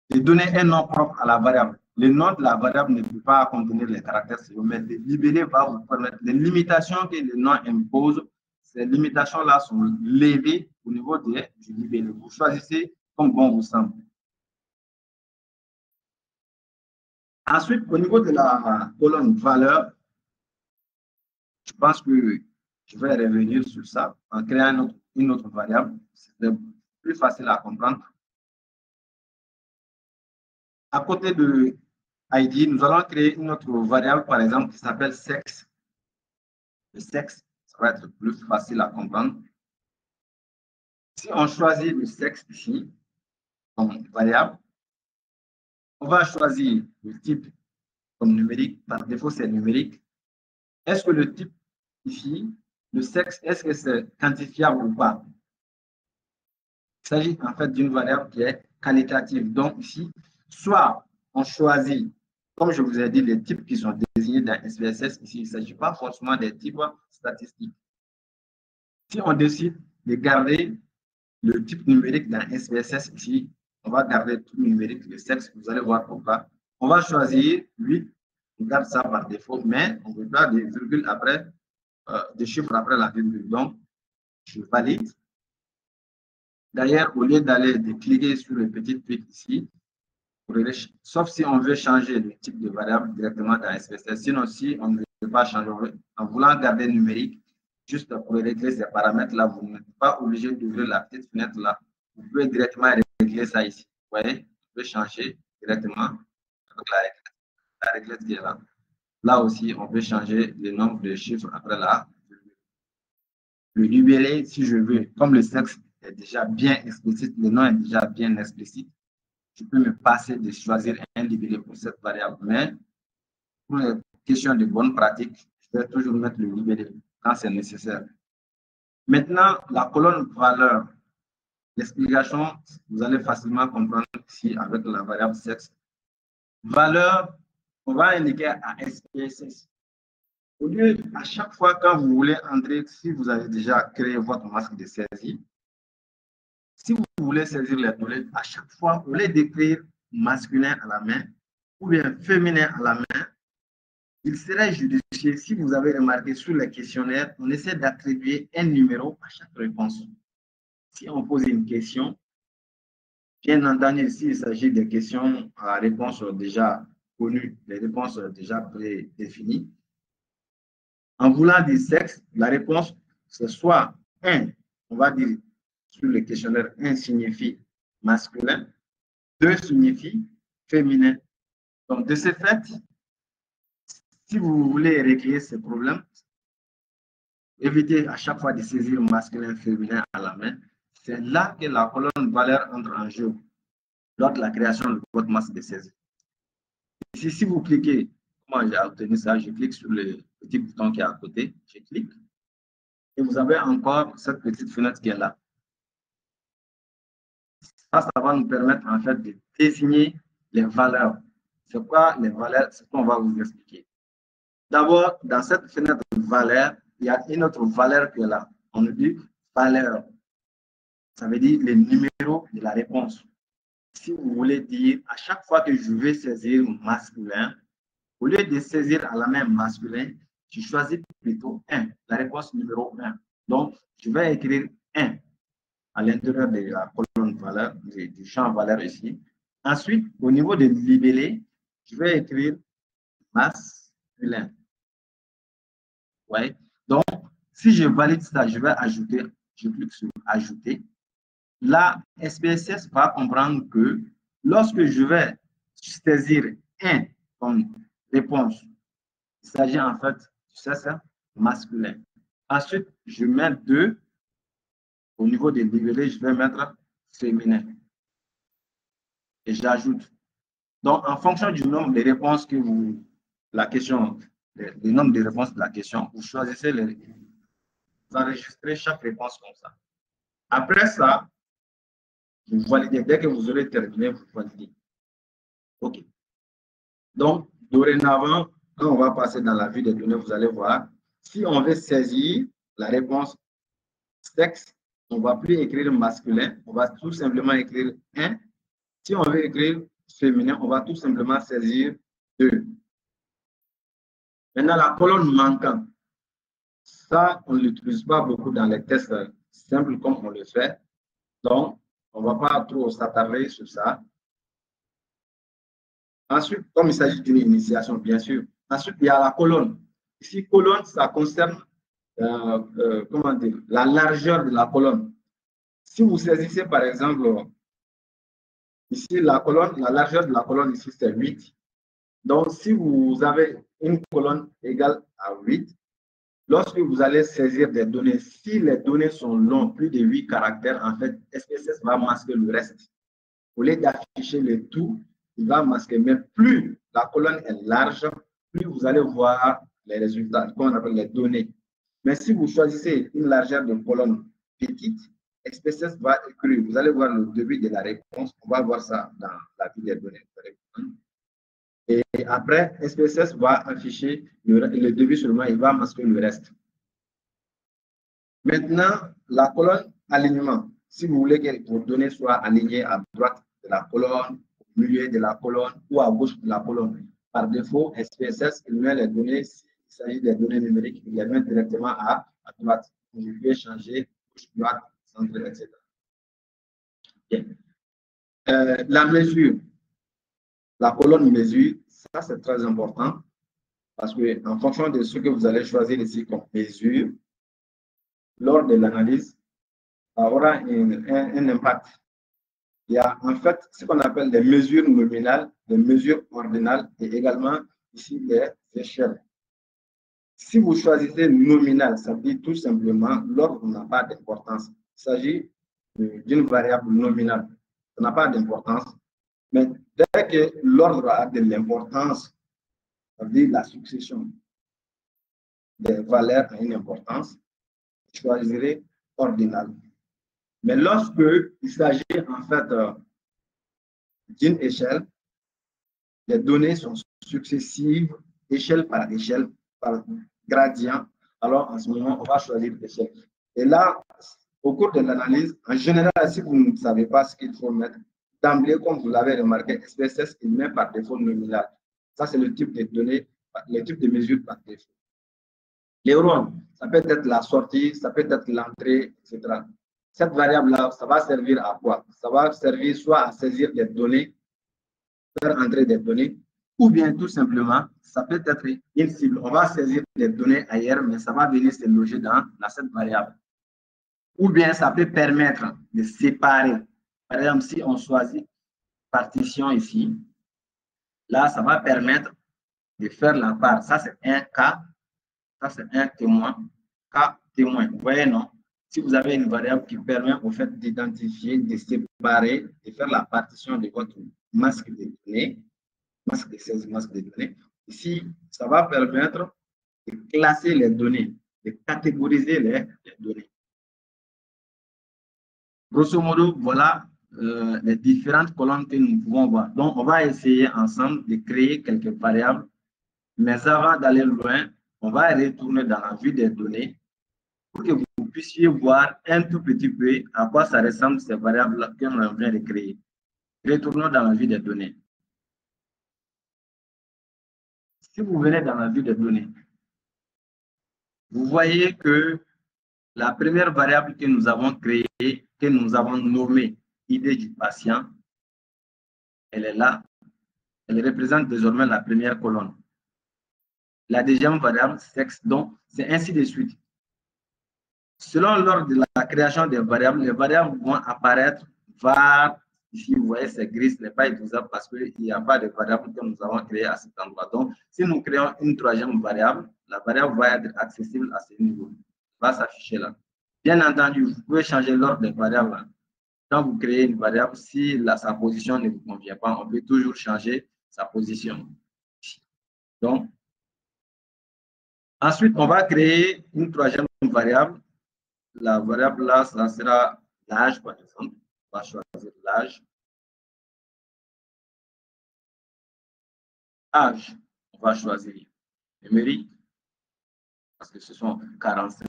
donner un nom propre à la variable. Le nom de la variable ne peut pas contenir les caractères, mais le libellé va vous permettre. Les limitations que le nom impose, ces limitations-là sont levées au niveau du libellé. Vous choisissez comme bon vous semble. Ensuite, au niveau de la colonne valeur, je pense que je vais revenir sur ça en créant une autre variable. C'est plus facile à comprendre. À côté de ID, nous allons créer une autre variable, par exemple, qui s'appelle sexe. Le sexe, ça va être plus facile à comprendre. Si on choisit le sexe ici, comme variable, on va choisir le type comme numérique. Par défaut, c'est numérique. Est-ce que le type ici, le sexe, est-ce que c'est quantifiable ou pas? Il s'agit en fait d'une variable qui est qualitative. Donc ici, soit on choisit, comme je vous ai dit, les types qui sont désignés dans SPSS, ici, il ne s'agit pas forcément des types statistiques. Si on décide de garder le type numérique dans SPSS, ici, on va garder tout numérique, le sexe, vous allez voir pourquoi. On va choisir 8, on garde ça par défaut, mais on veut pas des virgules après, des chiffres après la virgule. Donc, je valide. D'ailleurs, au lieu d'aller de cliquer sur le petit tweet ici, sauf si on veut changer le type de variable directement dans SPSS. Sinon, si on ne veut pas changer, en voulant garder numérique, juste pour régler ces paramètres-là, vous n'êtes pas obligé d'ouvrir la petite fenêtre-là. Vous pouvez directement régler ça ici. Vous voyez, vous pouvez changer directement avec la réglette qui est là. Là aussi, on peut changer le nombre de chiffres après la. Le libellé, si je veux, comme le sexe est déjà bien explicite, le nom est déjà bien explicite, je peux me passer de choisir un libellé pour cette variable. Mais pour les questions de bonne pratique, je vais toujours mettre le libellé quand c'est nécessaire. Maintenant, la colonne valeur. L'explication, vous allez facilement comprendre ici avec la variable sexe. Valeur, on va indiquer à SPSS. Au lieu, à chaque fois quand vous voulez entrer, si vous avez déjà créé votre masque de saisie, si vous voulez saisir les données, à chaque fois, au lieu d'écrire masculin à la main ou bien féminin à la main, il serait judicieux, si vous avez remarqué sur les questionnaires, on essaie d'attribuer un numéro à chaque réponse. Si on pose une question, bien entendu, s'il s'agit de questions à réponse déjà connues, des réponses déjà prédéfinies, en voulant dire sexe, la réponse, c'est soit 1, on va dire sur le questionnaire, 1 signifie masculin, 2 signifie féminin. Donc, de ce fait, si vous voulez régler ce problème, évitez à chaque fois de saisir masculin, féminin à la main. C'est là que la colonne valeur entre en jeu lors de la création de votre masque de saisie. Ici, si vous cliquez, comment j'ai obtenu ça, je clique sur le petit bouton qui est à côté, je clique, et vous avez encore cette petite fenêtre qui est là. Ça va nous permettre en fait de désigner les valeurs. C'est quoi les valeurs? C'est ce qu'on va vous expliquer. D'abord, dans cette fenêtre valeur, il y a une autre valeur qui est là. On nous dit valeur. Ça veut dire le numéro de la réponse. Si vous voulez dire, à chaque fois que je vais saisir masculin, au lieu de saisir à la main masculin, je choisis plutôt 1, la réponse numéro 1. Donc, je vais écrire 1 à l'intérieur de la colonne valeur, du champ valeur ici. Ensuite, au niveau de libellé, je vais écrire masculin. Ouais. Donc, si je valide ça, je vais ajouter, je clique sur ajouter. Là, SPSS va comprendre que lorsque je vais saisir 1 comme réponse, il s'agit en fait du sexe masculin. Ensuite, je mets 2. Au niveau des libellés, je vais mettre féminin. Et j'ajoute. Donc, en fonction du nombre de réponses que vous, la question, le nombre de réponses de la question, vous choisissez les, vous enregistrez chaque réponse comme ça. Après ça, vous validez. Dès que vous aurez terminé, vous validez. OK. Donc, dorénavant, quand on va passer dans la vue des données, vous allez voir, si on veut saisir la réponse sexe, on ne va plus écrire masculin, on va tout simplement écrire 1. Si on veut écrire féminin, on va tout simplement saisir 2. Maintenant, la colonne manquante, ça, on ne l'utilise pas beaucoup dans les tests simples comme on le fait. Donc, on ne va pas trop s'attarder sur ça. Ensuite, comme il s'agit d'une initiation, bien sûr. Ensuite, il y a la colonne. Ici, colonne, ça concerne comment dire, la largeur de la colonne. Si vous saisissez, par exemple, ici, la colonne, la largeur de la colonne, ici, c'est 8. Donc, si vous avez une colonne égale à 8, lorsque vous allez saisir des données, si les données sont longues, plus de 8 caractères, en fait, SPSS va masquer le reste. Au lieu d'afficher le tout, il va masquer. Mais plus la colonne est large, plus vous allez voir les résultats, qu'on appelle les données. Mais si vous choisissez une largeur de colonne petite, SPSS va écrire. Vous allez voir le début de la réponse. On va voir ça dans la vue des données. Et après, SPSS va afficher le début seulement, il va masquer le reste. Maintenant, la colonne alignement. Si vous voulez que vos données soient alignées à droite de la colonne, au milieu de la colonne ou à gauche de la colonne. Par défaut, SPSS, il met les données, s'il s'agit des données numériques, il les met directement à droite. Vous pouvez changer gauche, droite, centre, etc. Bien. La mesure. La colonne mesure, ça c'est très important parce que en fonction de ce que vous allez choisir ici comme mesure, lors de l'analyse, ça aura un impact. Il y a en fait ce qu'on appelle des mesures nominales, des mesures ordinales et également ici des échelles. Si vous choisissez nominal, ça veut dire tout simplement l'ordre n'a pas d'importance. Il s'agit d'une variable nominale. Ça n'a pas d'importance. Mais dès que l'ordre a de l'importance, ça veut dire la succession des valeurs a une importance, je choisirai ordinal. Mais lorsque il s'agit en fait d'une échelle, les données sont successives, échelle par gradient. Alors, en ce moment, on va choisir l'échelle. Et là, au cours de l'analyse, en général, si vous ne savez pas ce qu'il faut mettre, d'emblée, comme vous l'avez remarqué, SPSS, il met par défaut nominal. Ça, c'est le type de données, le type de mesure par défaut. Les rôles, ça peut être la sortie, ça peut être l'entrée, etc. Cette variable-là, ça va servir à quoi? Ça va servir soit à saisir des données, faire entrer des données, ou bien tout simplement, ça peut être une cible. On va saisir des données ailleurs, mais ça va venir se loger dans cette variable. Ou bien ça peut permettre de séparer. Par exemple, si on choisit partition ici, là, ça va permettre de faire la part. Ça, c'est un cas. Ça, c'est un témoin. Cas témoin. Vous voyez, non? Si vous avez une variable qui permet au fait d'identifier, de séparer, de faire la partition de votre masque de données, masque de 16 masques de données, ici, ça va permettre de classer les données, de catégoriser les données. Grosso modo, voilà les différentes colonnes que nous pouvons voir. Donc, on va essayer ensemble de créer quelques variables, mais avant d'aller loin, on va retourner dans la vue des données pour que vous puissiez voir un tout petit peu à quoi ça ressemble ces variables-là que l'on vient de créer. Retournons dans la vue des données. Si vous venez dans la vue des données, vous voyez que la première variable que nous avons créée, que nous avons nommée ID du patient, elle est là. Elle représente désormais la première colonne. La deuxième variable, sexe, donc c'est ainsi de suite. Selon l'ordre de la création des variables, les variables vont apparaître var. Ici, vous voyez, c'est gris, ce n'est pas utilisable parce qu'il n'y a pas de variable que nous avons créée à cet endroit. Donc, si nous créons une troisième variable, la variable va être accessible à ce niveau. Elle va s'afficher là. Bien entendu, vous pouvez changer l'ordre des variables. Quand vous créez une variable, si sa position ne vous convient pas, on peut toujours changer sa position. Donc, ensuite, on va créer une troisième variable. La variable là, ça sera l'âge, par exemple. On va choisir l'âge. Âge, on va choisir numérique, parce que ce sont 45,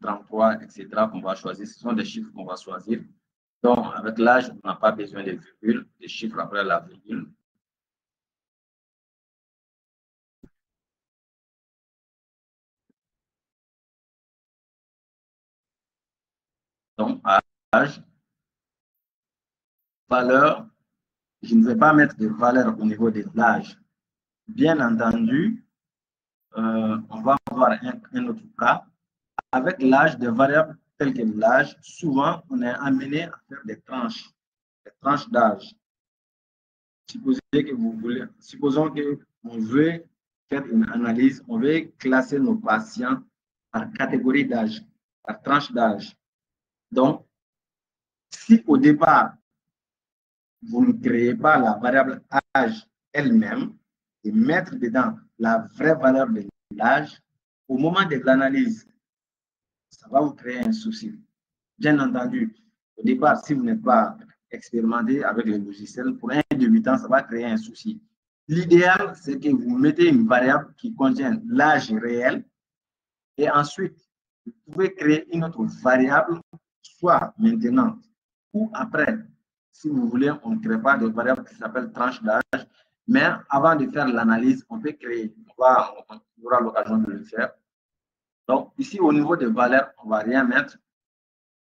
33, etc. qu'on va choisir. Ce sont des chiffres qu'on va choisir. Donc, avec l'âge, on n'a pas besoin de virgule, des chiffres après la virgule. Donc, âge, valeur, je ne vais pas mettre de valeur au niveau de l'âge. Bien entendu, on va avoir un autre cas. Avec l'âge, des variables telles que l'âge, souvent, on est amené à faire des tranches d'âge. Supposons qu'on veut faire une analyse, on veut classer nos patients par catégorie d'âge, par tranche d'âge. Donc, si au départ, vous ne créez pas la variable âge elle-même et mettre dedans la vraie valeur de l'âge, au moment de l'analyse, ça va vous créer un souci. Bien entendu, au départ, si vous n'êtes pas expérimenté avec les logiciels, pour un débutant, ça va créer un souci. L'idéal, c'est que vous mettez une variable qui contient l'âge réel et ensuite, vous pouvez créer une autre variable, soit maintenant ou après. Si vous voulez, on ne crée pas de variable qui s'appelle tranche d'âge, mais avant de faire l'analyse, on peut créer. On aura l'occasion de le faire. Donc, ici, au niveau des valeurs, on ne va rien mettre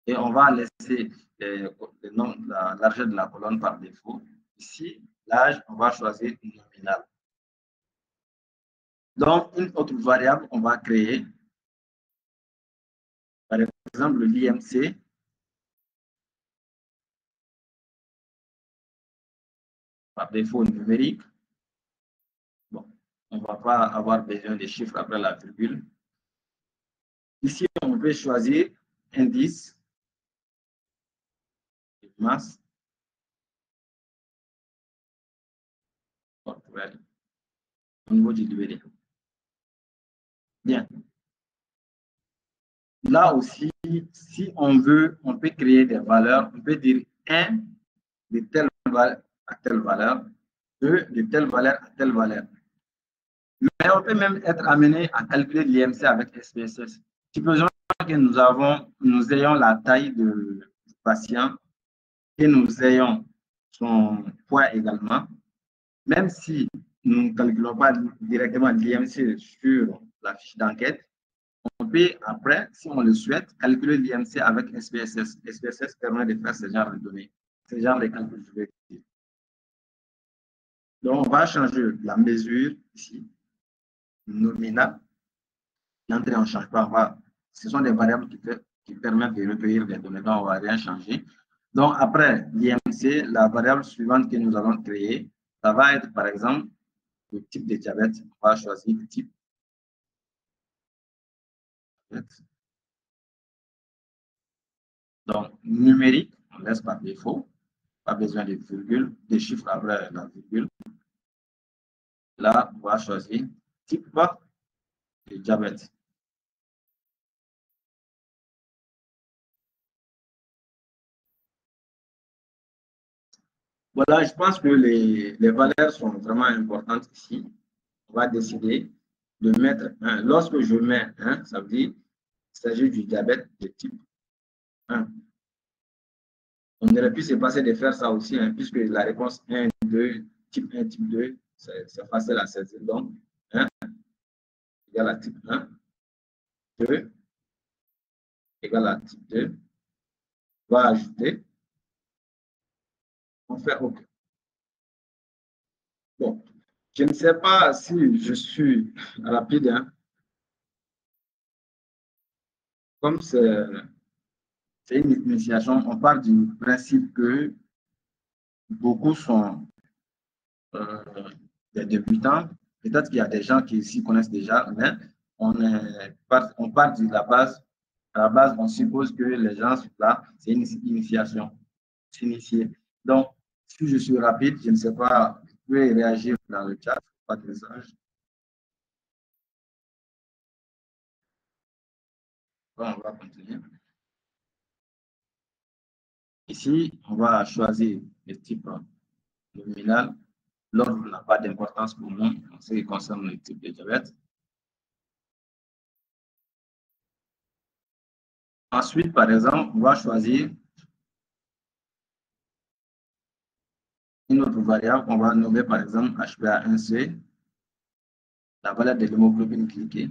et on va laisser la largeur de la colonne par défaut. Ici, l'âge, on va choisir nominal. Donc, une autre variable qu'on va créer, par exemple, l'IMC. Par défaut numérique. Bon, on ne va pas avoir besoin de chiffres après la virgule. Ici, on peut choisir indice. masse portuaire au niveau du Libéria. Bien. Là aussi, si on veut, on peut créer des valeurs. On peut dire 1 de telle valeur à telle valeur, 2 de telle valeur à telle valeur. Mais on peut même être amené à calculer l'IMC avec SPSS. Supposons que nous ayons la taille du patient et nous ayons son poids également. Même si nous ne calculons pas directement l'IMC sur la fiche d'enquête, on peut après, si on le souhaite, calculer l'IMC avec SPSS. SPSS permet de faire ce genre de données, ce genre de calculs subjectifs. Donc, on va changer la mesure ici, nominale. L'entrée, on ne change pas. Ce sont des variables qui permettent de recueillir les données, donc on ne va rien changer. Donc, après l'IMC, la variable suivante que nous allons créer, ça va être, par exemple, le type de diabète. On va choisir le type. Donc, numérique, on laisse par défaut. Pas besoin de virgule, des chiffres après la virgule. Là, on va choisir type de diabète. Voilà, je pense que les valeurs sont vraiment importantes ici. On va décider de mettre 1. Lorsque je mets 1, ça veut dire qu'il s'agit du diabète de type 1. On aurait pu se passer de faire ça aussi, hein, puisque la réponse 1, 2, type 1, type 2, c'est facile à saisir. Donc, 1 égale à type 1, 2 égale à type 2, on va ajouter, on fait OK. Bon, je ne sais pas si je suis rapide, hein. Comme c'est une initiation, on part du principe que beaucoup sont des débutants. Peut-être qu'il y a des gens qui s'y connaissent déjà, mais on part de la base. À la base, on suppose que les gens sont là, c'est une initiation, s'initier. Donc, si je suis rapide, je ne sais pas, vous pouvez réagir dans le chat, pas de message. Bon, on va continuer. Ici, on va choisir le type nominal. L'ordre n'a pas d'importance pour nous en ce qui concerne le type de diabète. Ensuite, par exemple, on va choisir une autre variable qu'on va nommer par exemple HbA1c, la valeur de l'hémoglobine glyquée.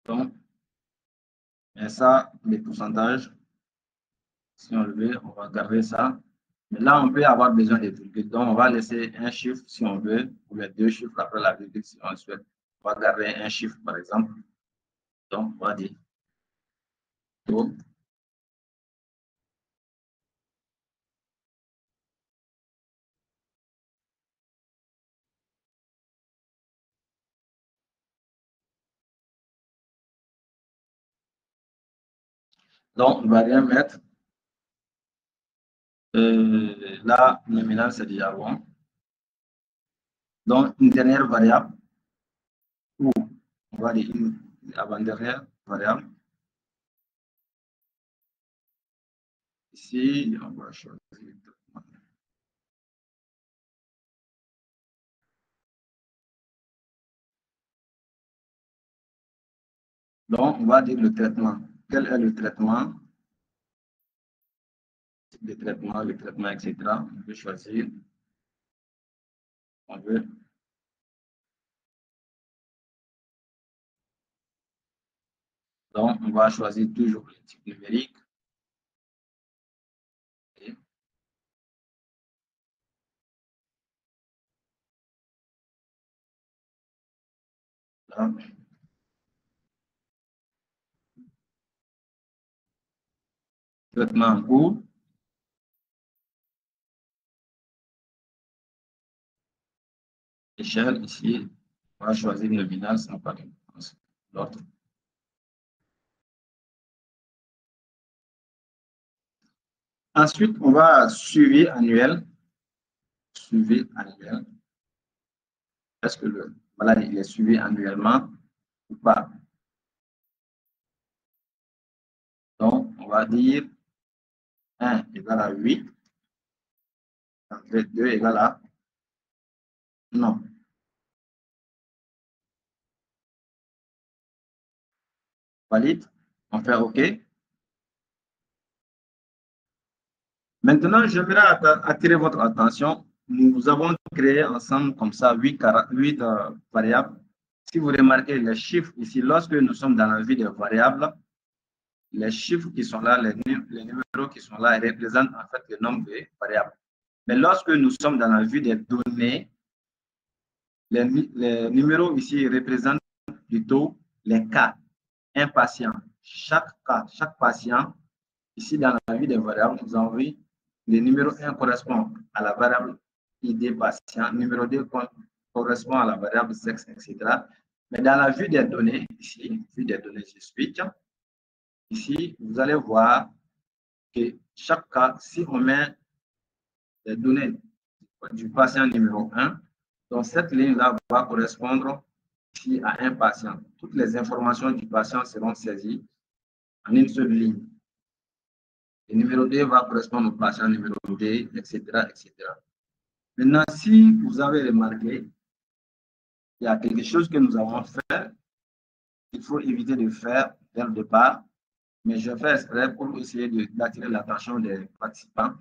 Donc, et ça, les pourcentages, si on le veut, on va garder ça. Mais là, on peut avoir besoin de virgules. Donc, on va laisser un chiffre si on veut, ou les 2 chiffres après la virgule si on le souhaite. On va garder un chiffre, par exemple. Donc, on va dire taux. Donc, on ne va rien mettre. Là, nominal, c'est déjà bon. Donc, une dernière variable, ou on va dire une avant-dernière variable. Ici, on va choisir. Donc, on va dire le traitement. Quel est le traitement? Le traitement, etc. On peut choisir. On veut. Donc, on va choisir toujours le type numérique. Okay. Donc, traitement en cours. échelle, ici, on va choisir nominal, ça n'a pas d'importance. L'autre. Ensuite, on va suivi annuel. Suivi annuel. Est-ce que voilà, il est suivi annuellement ou pas? Donc, on va dire 1 égale à 8. 2 égale à non. Valide. On fait OK. Maintenant, j'aimerais attirer votre attention. Nous avons créé ensemble comme ça 8 variables. Si vous remarquez les chiffres ici, lorsque nous sommes dans la vue des variables, les chiffres qui sont là, les numéros qui sont là, représentent en fait le nombre de variables. Mais lorsque nous sommes dans la vue des données, les numéros ici représentent plutôt les cas. Un patient. Chaque cas, chaque patient, ici dans la vue des variables, nous avons vu le numéro 1 correspond à la variable ID patient, numéro 2 correspond à la variable sexe, etc. Mais dans la vue des données, ici, vue des données, je switch. Ici, vous allez voir que chaque cas, si on met les données du patient numéro 1, donc cette ligne-là va correspondre ici à un patient. Toutes les informations du patient seront saisies en une seule ligne. Le numéro 2 va correspondre au patient numéro 2, etc., etc. Maintenant, si vous avez remarqué, il y a quelque chose que nous avons fait, il faut éviter de faire dès le départ, mais je fais exprès pour essayer d'attirer l'attention des participants.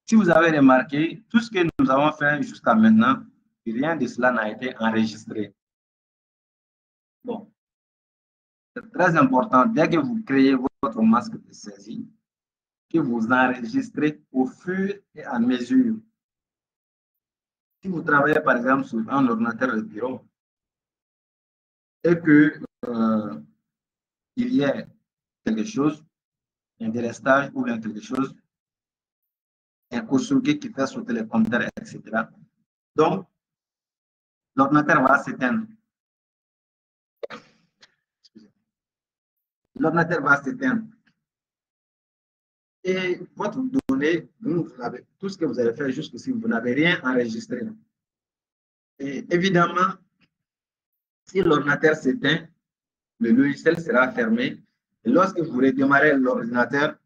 Si vous avez remarqué, tout ce que nous avons fait jusqu'à maintenant, rien de cela n'a été enregistré. Bon, c'est très important, dès que vous créez votre masque de saisie, que vous enregistrez au fur et à mesure. Si vous travaillez par exemple sur un ordinateur de bureau et que il y ait quelque chose, un délestage ou bien quelque chose, un court-circuit qui fait sauter les compteurs, etc. Donc, l'ordinateur va s'éteindre. L'ordinateur va s'éteindre. Et votre donnée, tout ce que vous avez fait jusqu'ici, vous n'avez rien enregistré. Et évidemment, si l'ordinateur s'éteint, le logiciel sera fermé. Et lorsque vous redémarrez l'ordinateur,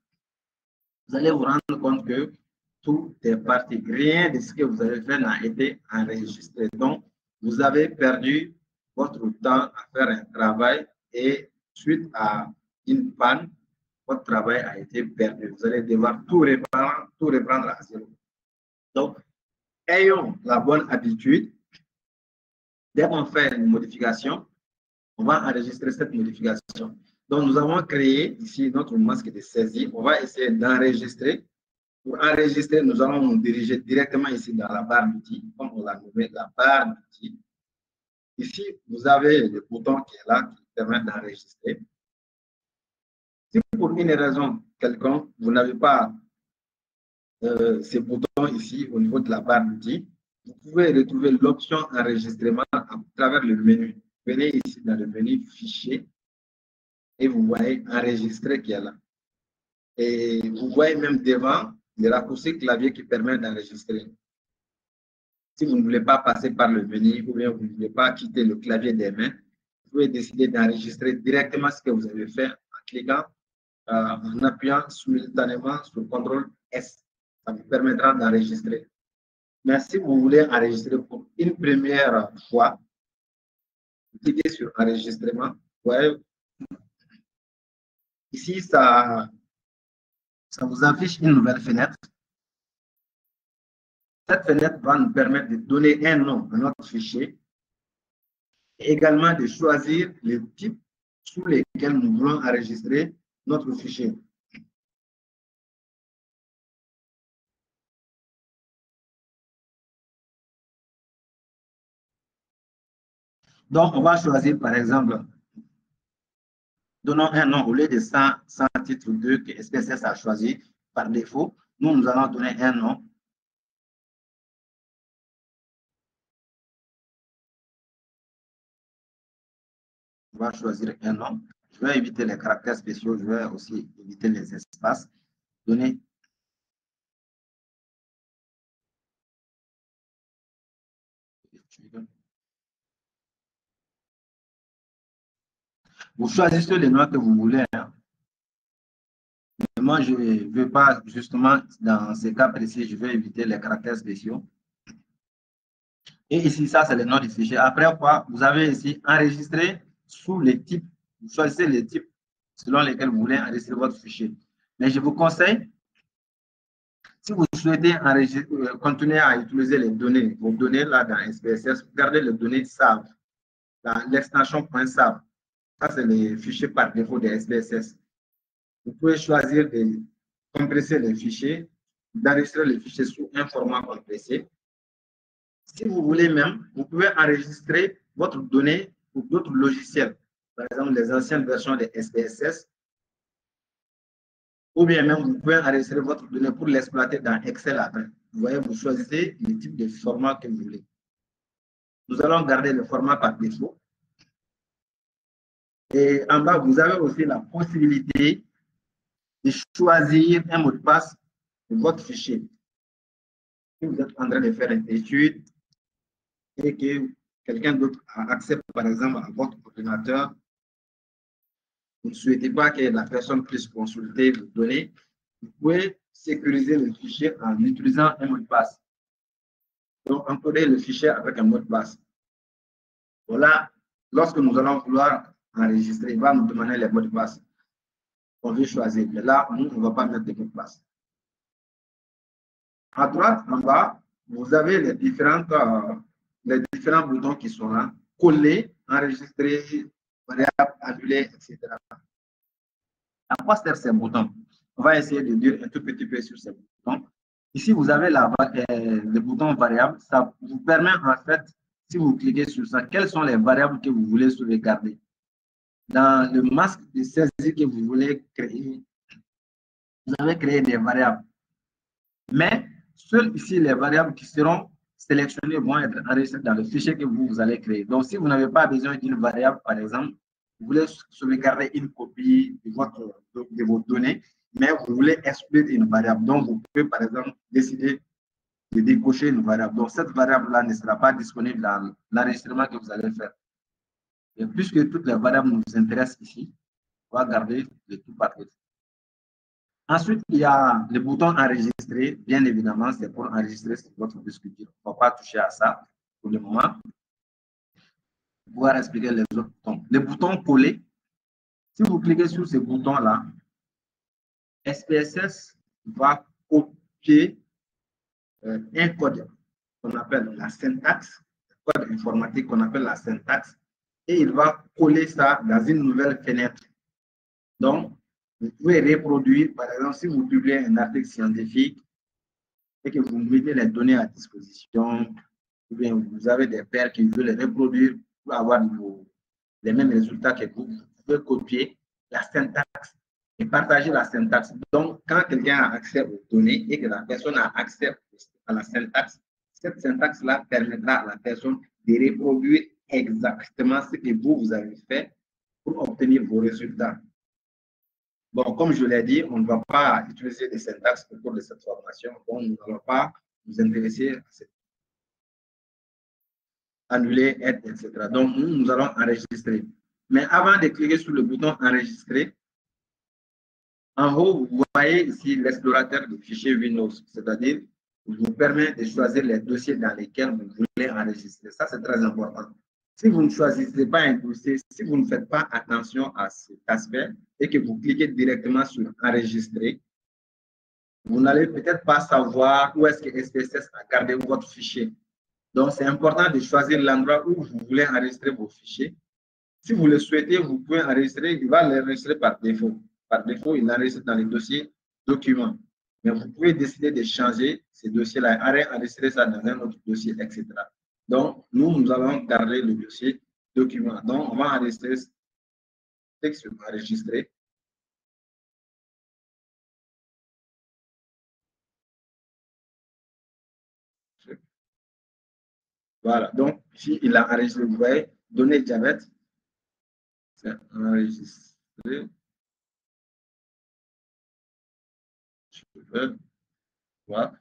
vous allez vous rendre compte que tout est parti. Rien de ce que vous avez fait n'a été enregistré. Donc, vous avez perdu votre temps à faire un travail et suite à une panne, votre travail a été perdu. Vous allez devoir tout reprendre à zéro. Donc, ayons la bonne habitude. Dès qu'on fait une modification, on va enregistrer cette modification. Donc, nous avons créé ici notre masque de saisie. On va essayer d'enregistrer. Pour enregistrer, nous allons nous diriger directement ici dans la barre d'outils, comme on l'a nommé, la barre d'outils. Ici, vous avez le bouton qui est là, qui permet d'enregistrer. Si pour une raison quelconque, vous n'avez pas ces boutons ici au niveau de la barre d'outils, vous pouvez retrouver l'option enregistrement à travers le menu. Venez ici dans le menu fichier et vous voyez enregistrer qui est là. Et vous voyez même devant le raccourci clavier qui permet d'enregistrer. Si vous ne voulez pas passer par le menu ou bien vous ne voulez pas quitter le clavier des mains, vous pouvez décider d'enregistrer directement ce que vous avez fait en cliquant, en appuyant simultanément sur CTRL S. Ça vous permettra d'enregistrer. Mais si vous voulez enregistrer pour une première fois, cliquez sur enregistrement. Vous voyez, ici, ça vous affiche une nouvelle fenêtre. Cette fenêtre va nous permettre de donner un nom à notre fichier et également de choisir le type sous lequel nous voulons enregistrer notre fichier. Donc, on va choisir par exemple, donnons un nom au lieu de 100 titres 2 que SPSS a choisi par défaut. Nous allons donner un nom. On va choisir un nom. Je vais éviter les caractères spéciaux. Je vais aussi éviter les espaces. Donner. Vous choisissez les noms que vous voulez. Hein. Moi, je ne veux pas, justement, dans ces cas précis, je vais éviter les caractères spéciaux. Et ici, ça, c'est le nom du fichier. Après quoi, vous avez ici enregistré sous les types. Vous choisissez les types selon lesquels vous voulez enregistrer votre fichier. Mais je vous conseille, si vous souhaitez continuer à utiliser les données, vos données là dans SPSS, gardez les données SAV, dans l'extension .sav. Ça, c'est les fichiers par défaut de SPSS. Vous pouvez choisir de compresser les fichiers, d'enregistrer les fichiers sous un format compressé. Si vous voulez même, vous pouvez enregistrer votre donnée pour d'autres logiciels, par exemple les anciennes versions de SPSS, ou bien même vous pouvez enregistrer votre donnée pour l'exploiter dans Excel après. Vous voyez, vous choisissez le type de format que vous voulez. Nous allons garder le format par défaut. Et en bas, vous avez aussi la possibilité de choisir un mot de passe de votre fichier. Si vous êtes en train de faire une étude et que quelqu'un d'autre a accès, par exemple, à votre ordinateur, vous ne souhaitez pas que la personne puisse consulter vos données, vous pouvez sécuriser le fichier en utilisant un mot de passe. Donc, encoder le fichier avec un mot de passe. Voilà, lorsque nous allons vouloir enregistrer, il va nous demander les mots de passe. On veut choisir. Mais là, nous, on ne va pas mettre de mots de passe. À droite, en bas, vous avez les différents boutons qui sont là. Coller, enregistrer, variable, annuler, etc. À quoi servent ces boutons? On va essayer de dire un tout petit peu sur ces boutons. Ici, vous avez le bouton variable. Ça vous permet, en fait, si vous cliquez sur ça, quelles sont les variables que vous voulez sauvegarder. Dans le masque de saisie que vous voulez créer, vous avez créé des variables. Mais seules ici, les variables qui seront sélectionnées vont être enregistrées dans le fichier que vous allez créer. Donc, si vous n'avez pas besoin d'une variable, par exemple, vous voulez sauvegarder une copie de vos données, mais vous voulez exclure une variable. Donc, vous pouvez, par exemple, décider de décocher une variable. Donc, cette variable-là ne sera pas disponible dans l'enregistrement que vous allez faire. Et puisque toutes les variables nous intéressent ici, on va garder le tout par défaut. Ensuite, il y a le bouton enregistrer. Bien évidemment, c'est pour enregistrer votre disque dur. On ne va pas toucher à ça pour le moment. Pour pouvoir expliquer les autres boutons. Le bouton coller. Si vous cliquez sur ce bouton-là, SPSS va copier un code qu'on appelle la syntaxe, un code informatique qu'on appelle la syntaxe, et il va coller ça dans une nouvelle fenêtre. Donc, vous pouvez reproduire, par exemple, si vous publiez un article scientifique et que vous mettez les données à disposition, ou bien vous avez des pairs qui veulent les reproduire pour avoir les mêmes résultats que vous pouvez copier la syntaxe et partager la syntaxe. Donc, quand quelqu'un a accès aux données et que la personne a accès à la syntaxe, cette syntaxe-là permettra à la personne de reproduire exactement ce que vous avez fait pour obtenir vos résultats. Bon, comme je l'ai dit, on ne va pas utiliser des syntaxes au cours de cette formation, donc nous n'allons pas nous intéresser à cette annuler, aide, etc. Donc, nous allons enregistrer. Mais avant de cliquer sur le bouton enregistrer, en haut, vous voyez ici l'explorateur de fichiers Windows, c'est-à-dire vous permet de choisir les dossiers dans lesquels vous voulez enregistrer. Ça, c'est très important. Si vous ne choisissez pas un dossier, si vous ne faites pas attention à cet aspect et que vous cliquez directement sur enregistrer, vous n'allez peut-être pas savoir où est-ce que SPSS a gardé votre fichier. Donc, c'est important de choisir l'endroit où vous voulez enregistrer vos fichiers. Si vous le souhaitez, vous pouvez enregistrer, il va l'enregistrer par défaut. Par défaut, il l'enregistre dans les dossiers documents. Mais vous pouvez décider de changer ces dossiers-là, enregistrer ça dans un autre dossier, etc. Donc, nous allons garder le dossier document. Donc, on va enregistrer ce texte enregistré. Voilà, donc ici, il a enregistré, vous voyez, données diabète. C'est enregistré. Je vais voir.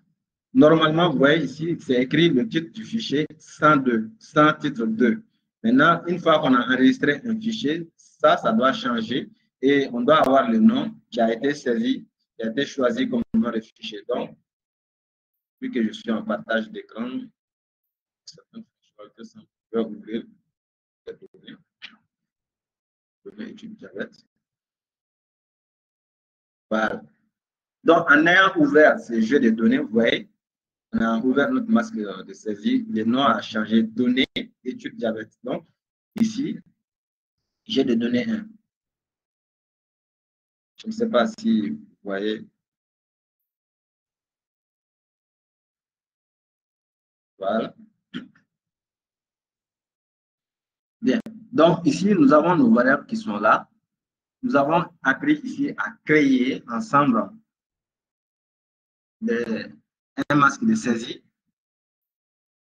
Normalement, vous voyez ici, c'est écrit le titre du fichier 102, 100 titre 2. Maintenant, une fois qu'on a enregistré un fichier, ça doit changer et on doit avoir le nom qui a été saisi, qui a été choisi comme nom de fichier. Donc, vu que je suis en partage d'écran, certaines fonctionnalités sont ouvrir étude diabète. Voilà. Donc, en ayant ouvert ces jeux de données, vous voyez, on a ouvert notre masque de saisie. Le nom a changé. Données, étude diabète. Donc, ici, j'ai des données 1. Je ne sais pas si vous voyez. Voilà. Bien. Donc, ici, nous avons nos variables qui sont là. Nous avons appris ici à créer ensemble un masque de saisie.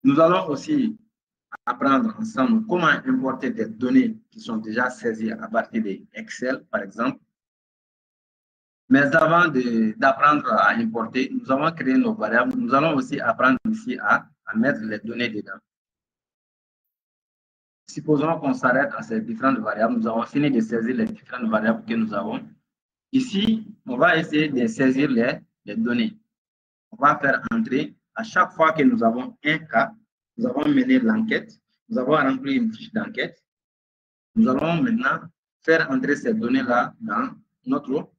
Nous allons aussi apprendre ensemble comment importer des données qui sont déjà saisies à partir de Excel, par exemple. Mais avant d'apprendre à importer, nous avons créé nos variables. Nous allons aussi apprendre ici à mettre les données dedans. Supposons qu'on s'arrête à ces différentes variables. Nous avons fini de saisir les différentes variables que nous avons. Ici, on va essayer de saisir les données. On va faire entrer, à chaque fois que nous avons un cas, nous avons mené l'enquête, nous avons rempli une fiche d'enquête. Nous allons maintenant faire entrer ces données-là dans notre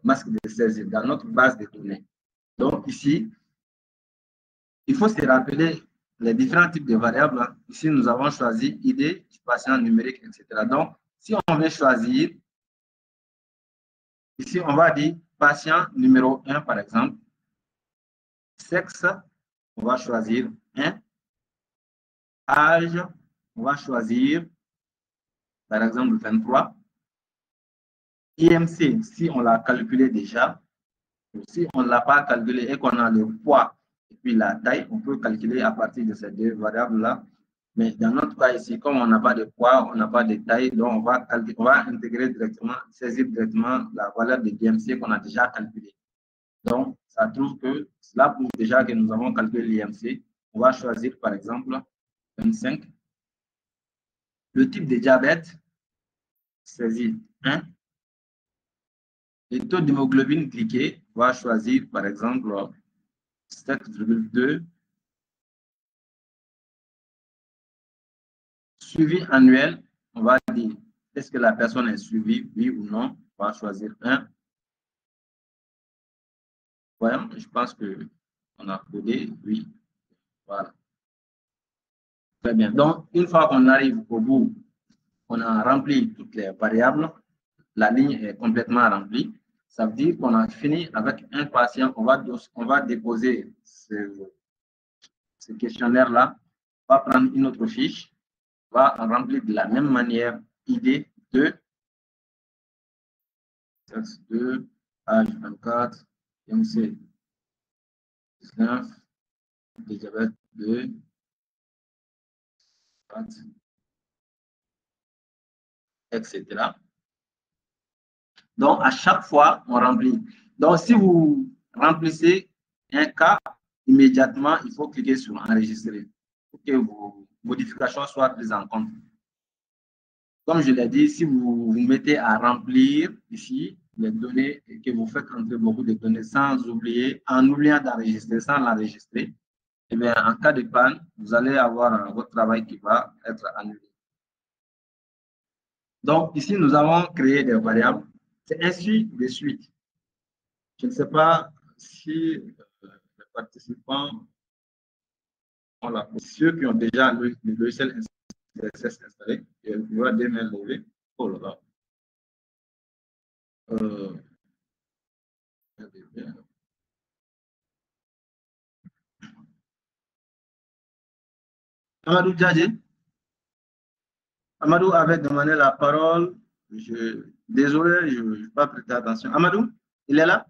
masque de saisie, dans notre base de données. Donc ici, il faut se rappeler les différents types de variables. Ici, nous avons choisi ID du patient numérique, etc. Donc, si on veut choisir, ici, on va dire patient numéro 1, par exemple. Sexe, on va choisir 1. Âge, on va choisir, par exemple, 23. IMC, si on l'a calculé déjà, si on ne l'a pas calculé et qu'on a le poids et puis la taille, on peut calculer à partir de ces deux variables-là. Mais dans notre cas ici, comme on n'a pas de poids, on n'a pas de taille, donc on va intégrer directement, saisir directement la valeur de l'IMC qu'on a déjà calculée. Donc, ça trouve que cela prouve déjà que nous avons calculé l'IMC. On va choisir par exemple 25. Le type de diabète, saisir 1. Le taux d'hémoglobine glyquée, on va choisir par exemple 7,2. Suivi annuel, on va dire, est-ce que la personne est suivie, oui ou non? On va choisir 1. Voyons, je pense qu'on a codé, oui. Voilà. Très bien. Donc, une fois qu'on arrive au bout, on a rempli toutes les variables, la ligne est complètement remplie. Ça veut dire qu'on a fini avec un patient. On va déposer ce questionnaire-là. On va prendre une autre fiche. On va remplir de la même manière ID 2, sexe 2, âge 24, MC 19, diabète 2, etc. Donc, à chaque fois, on remplit. Donc, si vous remplissez un cas, immédiatement, il faut cliquer sur enregistrer pour que vos modifications soient prises en compte. Comme je l'ai dit, si vous vous mettez à remplir ici les données et que vous faites entrer beaucoup de données sans oublier, en oubliant d'enregistrer, sans l'enregistrer, eh bien, en cas de panne, vous allez avoir votre travail qui va être annulé. Donc, ici, nous avons créé des variables. C'est ainsi de suite. Je ne sais pas si les participants ont la ceux qui ont déjà le logiciel installé. Il y aura des mains levées. Oh là là. Amadou Djadji. Amadou avait demandé la parole. Désolé, je n'ai pas prêté attention. Amadou, il est là?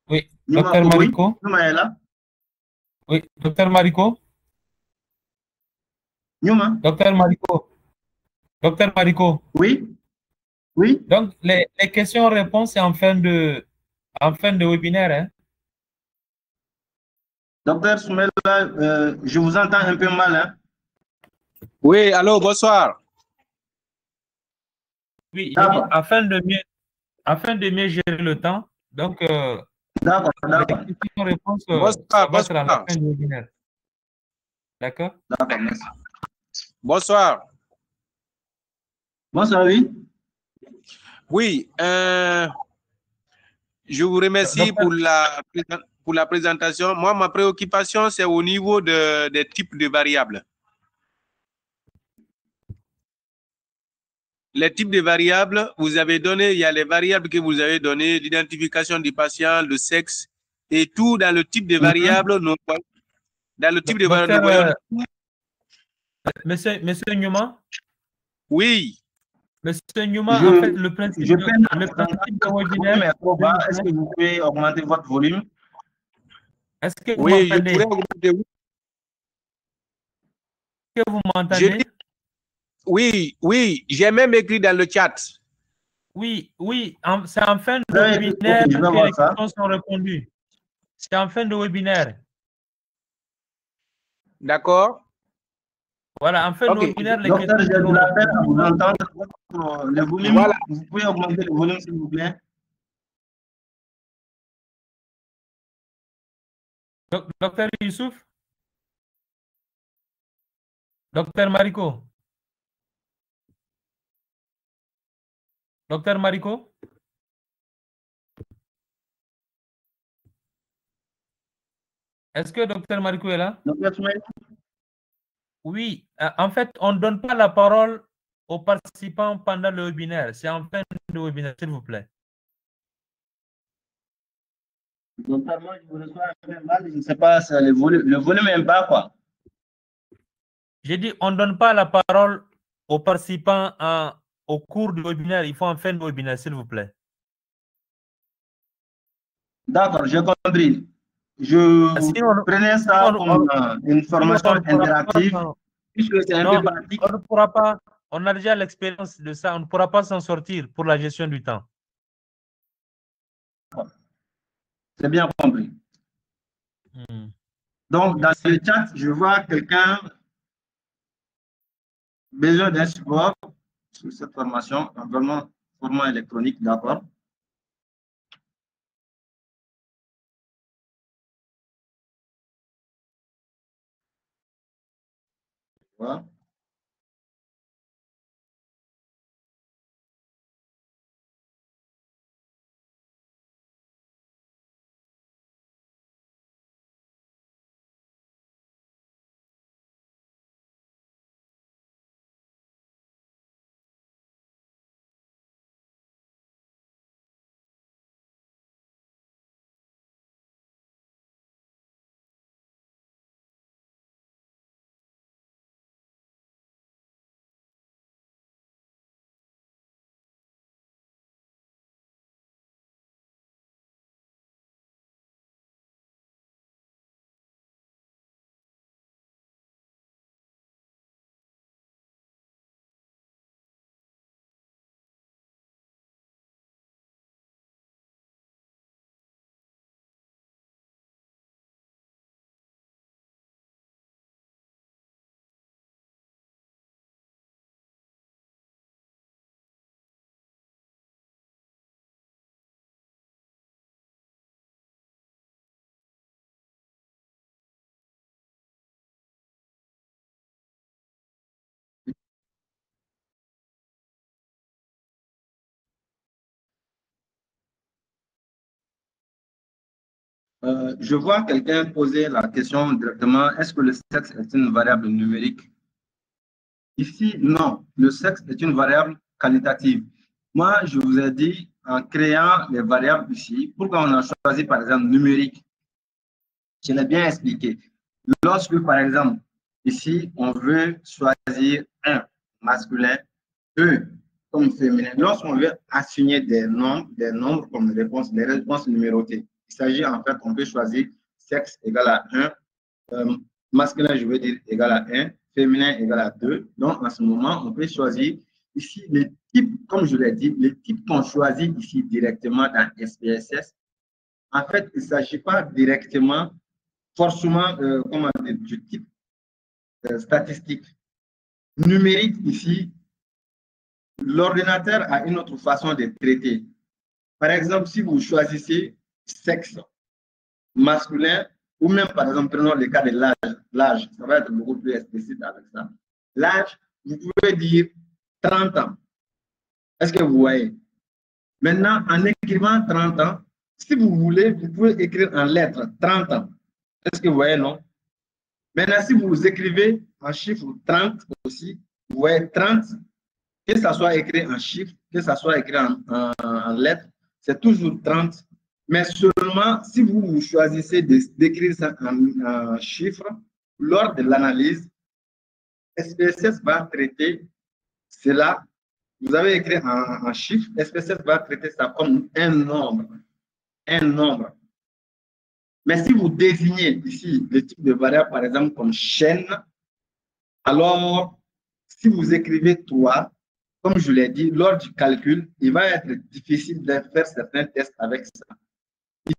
Oui, docteur Marico. Nyuma est là. Oui, docteur Marico. Nyuma. Docteur Marico. Docteur Marico. Oui. Oui. Donc, les questions-réponses, c'est en fin de webinaire. Hein? Docteur Soumela, je vous entends un peu mal. Hein? Oui, allô, bonsoir. Oui, afin de mieux gérer le temps, donc d'accord. Les questions-réponses, bonsoir, va être à la fin du webinaire. D'accord? D'accord, merci. Bonsoir. Bonsoir, oui. Oui, je vous remercie pour la présentation. Moi, ma préoccupation, c'est au niveau des types de variables. Les types de variables, vous avez donné, il y a les variables que vous avez données, l'identification du patient, le sexe, et tout dans le type de variables. Dans le type de variables. Monsieur Nyouma? Oui. Monsieur Nyouma, en fait, le principe de webinaire est trop bas. Est-ce que vous pouvez augmenter votre volume? Est-ce que vous oui, m'entendez? Je pourrais augmenter. Est-ce que vous m'entendez? Oui, j'ai même écrit dans le chat. Oui, c'est en fin de webinaire que les questions sont répondues. C'est en fin de webinaire. D'accord. Voilà, en fin de webinaire, les questions sont répondues. À vous entendre. Le volume, voilà. Vous pouvez augmenter le volume, s'il vous plaît? Docteur Youssouf? Docteur Marico? Docteur Marico? Est-ce que Docteur Marico est là? Oui, en fait, on ne donne pas la parole aux participants pendant le webinaire. C'est en fin de webinaire, s'il vous plaît. Docteur, moi, je vous reçois un peu mal. Je ne sais pas, le volume est bas, quoi. J'ai dit, on ne donne pas la parole aux participants au cours du webinaire. Il faut en fin de webinaire, s'il vous plaît. D'accord, j'ai compris. Je prenais ça comme une formation interactive, puisque c'est un peu pratique. On ne pourra pas, on a déjà l'expérience de ça, on ne pourra pas s'en sortir pour la gestion du temps. C'est bien compris. Donc, dans le chat, je vois quelqu'un besoin d'un support sur cette formation, environnement format électronique, d'accord. Voilà. Je vois quelqu'un poser la question directement, est-ce que le sexe est une variable numérique? Ici, non. Le sexe est une variable qualitative. Moi, je vous ai dit, en créant les variables ici, pourquoi on a choisi, par exemple, numérique? Je l'ai bien expliqué. Lorsque, par exemple, ici, on veut choisir un masculin, deux comme féminin, lorsqu'on veut assigner des nombres comme réponse, des réponses numérotées, Il s'agit en fait, on peut choisir sexe égal à 1, masculin, je veux dire, égal à 1, féminin égal à 2. Donc, en ce moment, on peut choisir ici les types, comme je l'ai dit, les types qu'on choisit ici directement dans SPSS. En fait, il ne s'agit pas directement, forcément, comment dire, du type statistique. Numérique ici, l'ordinateur a une autre façon de traiter. Par exemple, si vous choisissez sexe masculin, ou même par exemple, prenons le cas de l'âge. L'âge, ça va être beaucoup plus explicite avec ça. L'âge, vous pouvez dire 30 ans. Est-ce que vous voyez? Maintenant, en écrivant 30 ans, si vous voulez, vous pouvez écrire en lettres 30 ans. Est-ce que vous voyez, non? Maintenant, si vous écrivez en chiffre 30 aussi, vous voyez 30, que ça soit écrit en chiffres, que ça soit écrit en lettres, c'est toujours 30. Mais seulement si vous choisissez d'écrire ça en chiffres, lors de l'analyse, SPSS va traiter cela. Vous avez écrit en chiffres, SPSS va traiter ça comme un nombre. Un nombre. Mais si vous désignez ici le type de variable, par exemple, comme chaîne, alors si vous écrivez 3, comme je l'ai dit, lors du calcul, il va être difficile de faire certains tests avec ça.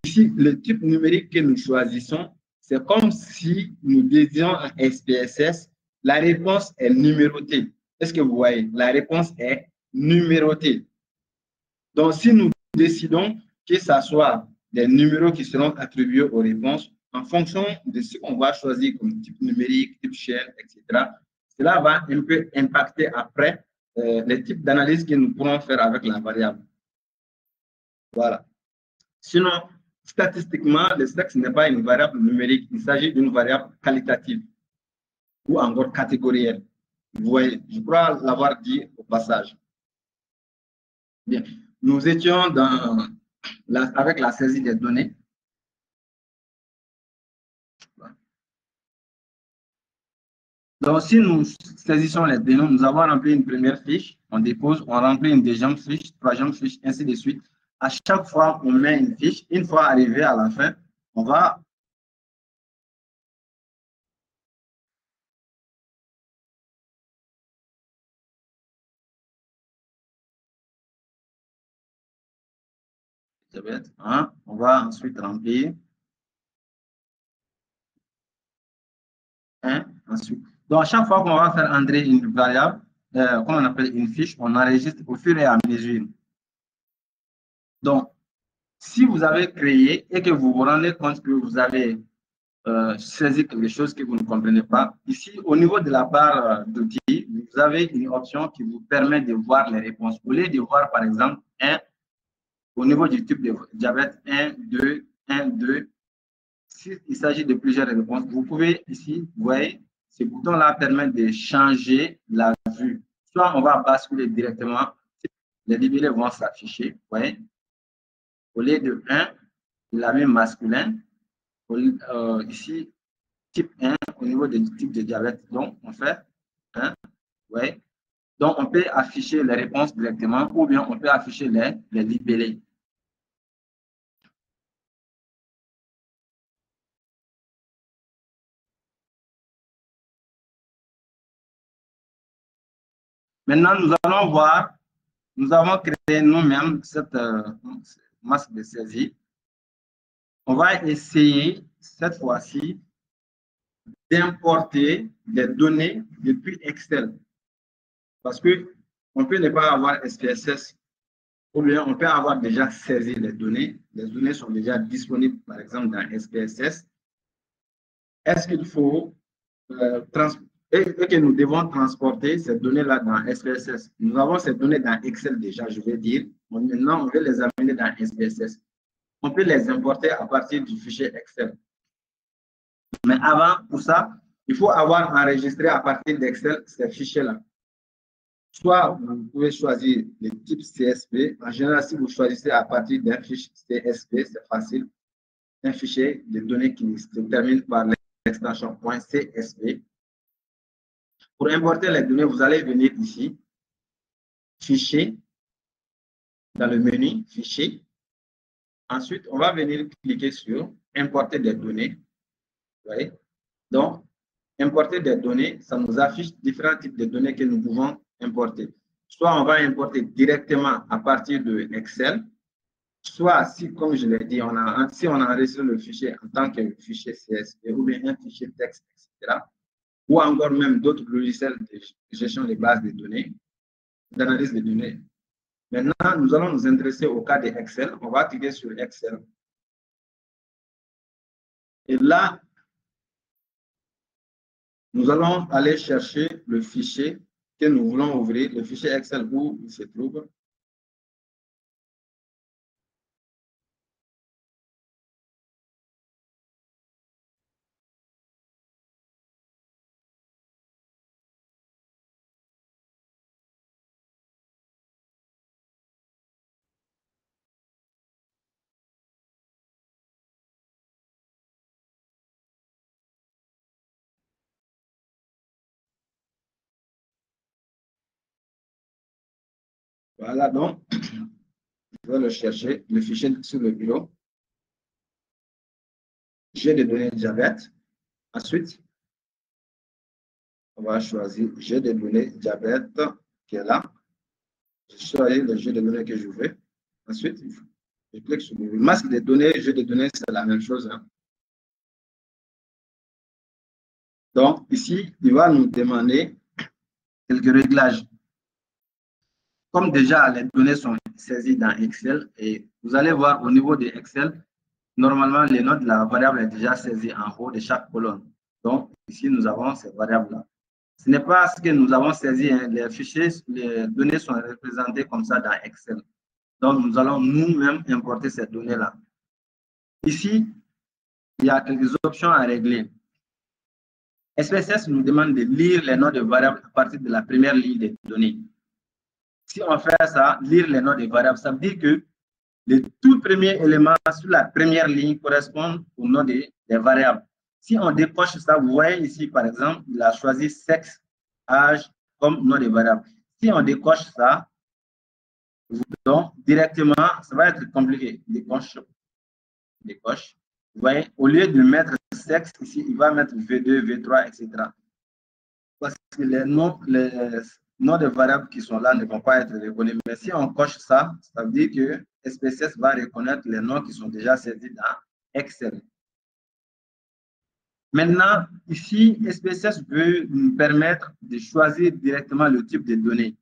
Ici, le type numérique que nous choisissons, c'est comme si nous disions en SPSS, la réponse est numérotée. Est-ce que vous voyez? La réponse est numérotée. Donc, si nous décidons que ce soit des numéros qui seront attribués aux réponses, en fonction de ce qu'on va choisir comme type numérique, type chaîne, etc., cela va un peu impacter après les types d'analyse que nous pourrons faire avec la variable. Voilà. Sinon, statistiquement, le sexe n'est pas une variable numérique, il s'agit d'une variable qualitative ou encore catégorielle. Vous voyez, je crois l'avoir dit au passage. Bien, nous étions avec la saisie des données. Donc, si nous saisissons les données, nous avons rempli une première fiche, on dépose, on remplit une deuxième fiche, troisième fiche, ainsi de suite. À chaque fois, on met une fiche. Une fois arrivé à la fin, on va on va ensuite remplir ensuite. Donc, à chaque fois qu'on va faire entrer une variable, qu'on appelle une fiche, on enregistre au fur et à mesure. Donc, si vous avez créé et que vous vous rendez compte que vous avez saisi quelque chose que vous ne comprenez pas, ici, au niveau de la barre d'outils, vous avez une option qui vous permet de voir les réponses. Au lieu de voir, par exemple, au niveau du type de diabète, 1, 2, 1, 2, s'il s'agit de plusieurs réponses, vous pouvez ici, vous voyez, ce bouton-là permet de changer la vue. Soit on va basculer directement, les libellés vont s'afficher, vous voyez. Au lieu de 1, il a mis masculin. Ici, type 1, au niveau du type de diabète. Donc, on fait 1, vous voyez. Donc, on peut afficher les réponses directement ou bien on peut afficher les libellés. Maintenant, nous allons voir, nous avons créé nous-mêmes cette masque de saisie. On va essayer cette fois-ci d'importer des données depuis Excel. Parce qu'on peut ne pas avoir SPSS ou bien on peut avoir déjà saisi les données. Les données sont déjà disponibles, par exemple, dans SPSS. Est-ce qu'il faut et que nous devons transporter ces données-là dans SPSS? Nous avons ces données dans Excel déjà, je vais dire. Maintenant, on veut les amener dans SPSS. On peut les importer à partir du fichier Excel. Mais avant, pour ça, il faut avoir enregistré à partir d'Excel ces fichiers-là. Soit vous pouvez choisir le type CSV. En général, si vous choisissez à partir d'un fichier CSV, c'est facile. Un fichier de données qui se termine par l'extension .csv. Pour importer les données, vous allez venir ici, fichier, dans le menu, fichier. Ensuite, on va venir cliquer sur importer des données. Vous voyez? Donc, importer des données, ça nous affiche différents types de données que nous pouvons importer. Soit on va importer directement à partir de Excel, soit si, comme je l'ai dit, si on a enregistré le fichier en tant que fichier CSV ou bien un fichier texte, etc., ou encore même d'autres logiciels de gestion des bases de données, d'analyse des données. Maintenant, nous allons nous intéresser au cas d'Excel. On va cliquer sur Excel. Et là, nous allons aller chercher le fichier que nous voulons ouvrir, le fichier Excel où il se trouve. Voilà, donc, je vais le chercher, le fichier sur le bureau. J'ai des données diabète. Ensuite, on va choisir j'ai des données diabète qui est là. Je choisis le jeu de données que je veux. Ensuite, je clique sur le masque des données, jeu de données, c'est la même chose. Hein. Donc, ici, il va nous demander quelques réglages. Comme déjà les données sont saisies dans Excel, et vous allez voir au niveau de Excel, normalement, les notes de la variable est déjà saisie en haut de chaque colonne. Donc, ici, nous avons ces variables-là. Ce n'est pas ce que nous avons saisi, hein. Les fichiers, les données sont représentées comme ça dans Excel. Donc, nous allons nous-mêmes importer ces données-là. Ici, il y a quelques options à régler. SPSS nous demande de lire les noms de variables à partir de la première ligne de données. Si on fait ça, lire les noms de variables, ça veut dire que les tout premiers éléments sur la première ligne correspondent au nom des variables. Si on décoche ça, vous voyez ici, par exemple, il a choisi sexe, âge comme nom de variable. Si on décoche ça, donc directement, ça va être compliqué. Décoche. Vous voyez, au lieu de mettre sexe ici, il va mettre V2, V3, etc. Parce que les noms de variables qui sont là ne vont pas être reconnus. Mais si on coche ça, ça veut dire que SPSS va reconnaître les noms qui sont déjà saisis dans Excel. Maintenant, ici, SPSS peut nous permettre de choisir directement le type de données.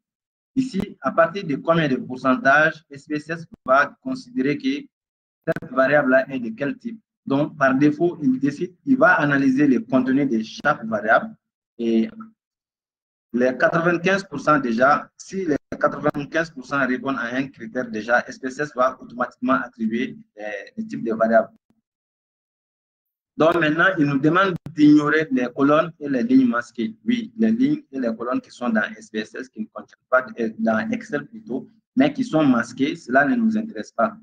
Ici, à partir de combien de pourcentage, SPSS va considérer que cette variable-là est de quel type. Donc, par défaut, il va analyser le contenu de chaque variable et les 95% déjà, si les 95% répondent à un critère déjà, SPSS va automatiquement attribuer les types de variables. Donc maintenant, il nous demande d'ignorer les colonnes et les lignes masquées. Oui, les lignes et les colonnes qui sont dans SPSS, qui ne contiennent pas, dans Excel plutôt, mais qui sont masquées, cela ne nous intéresse pas.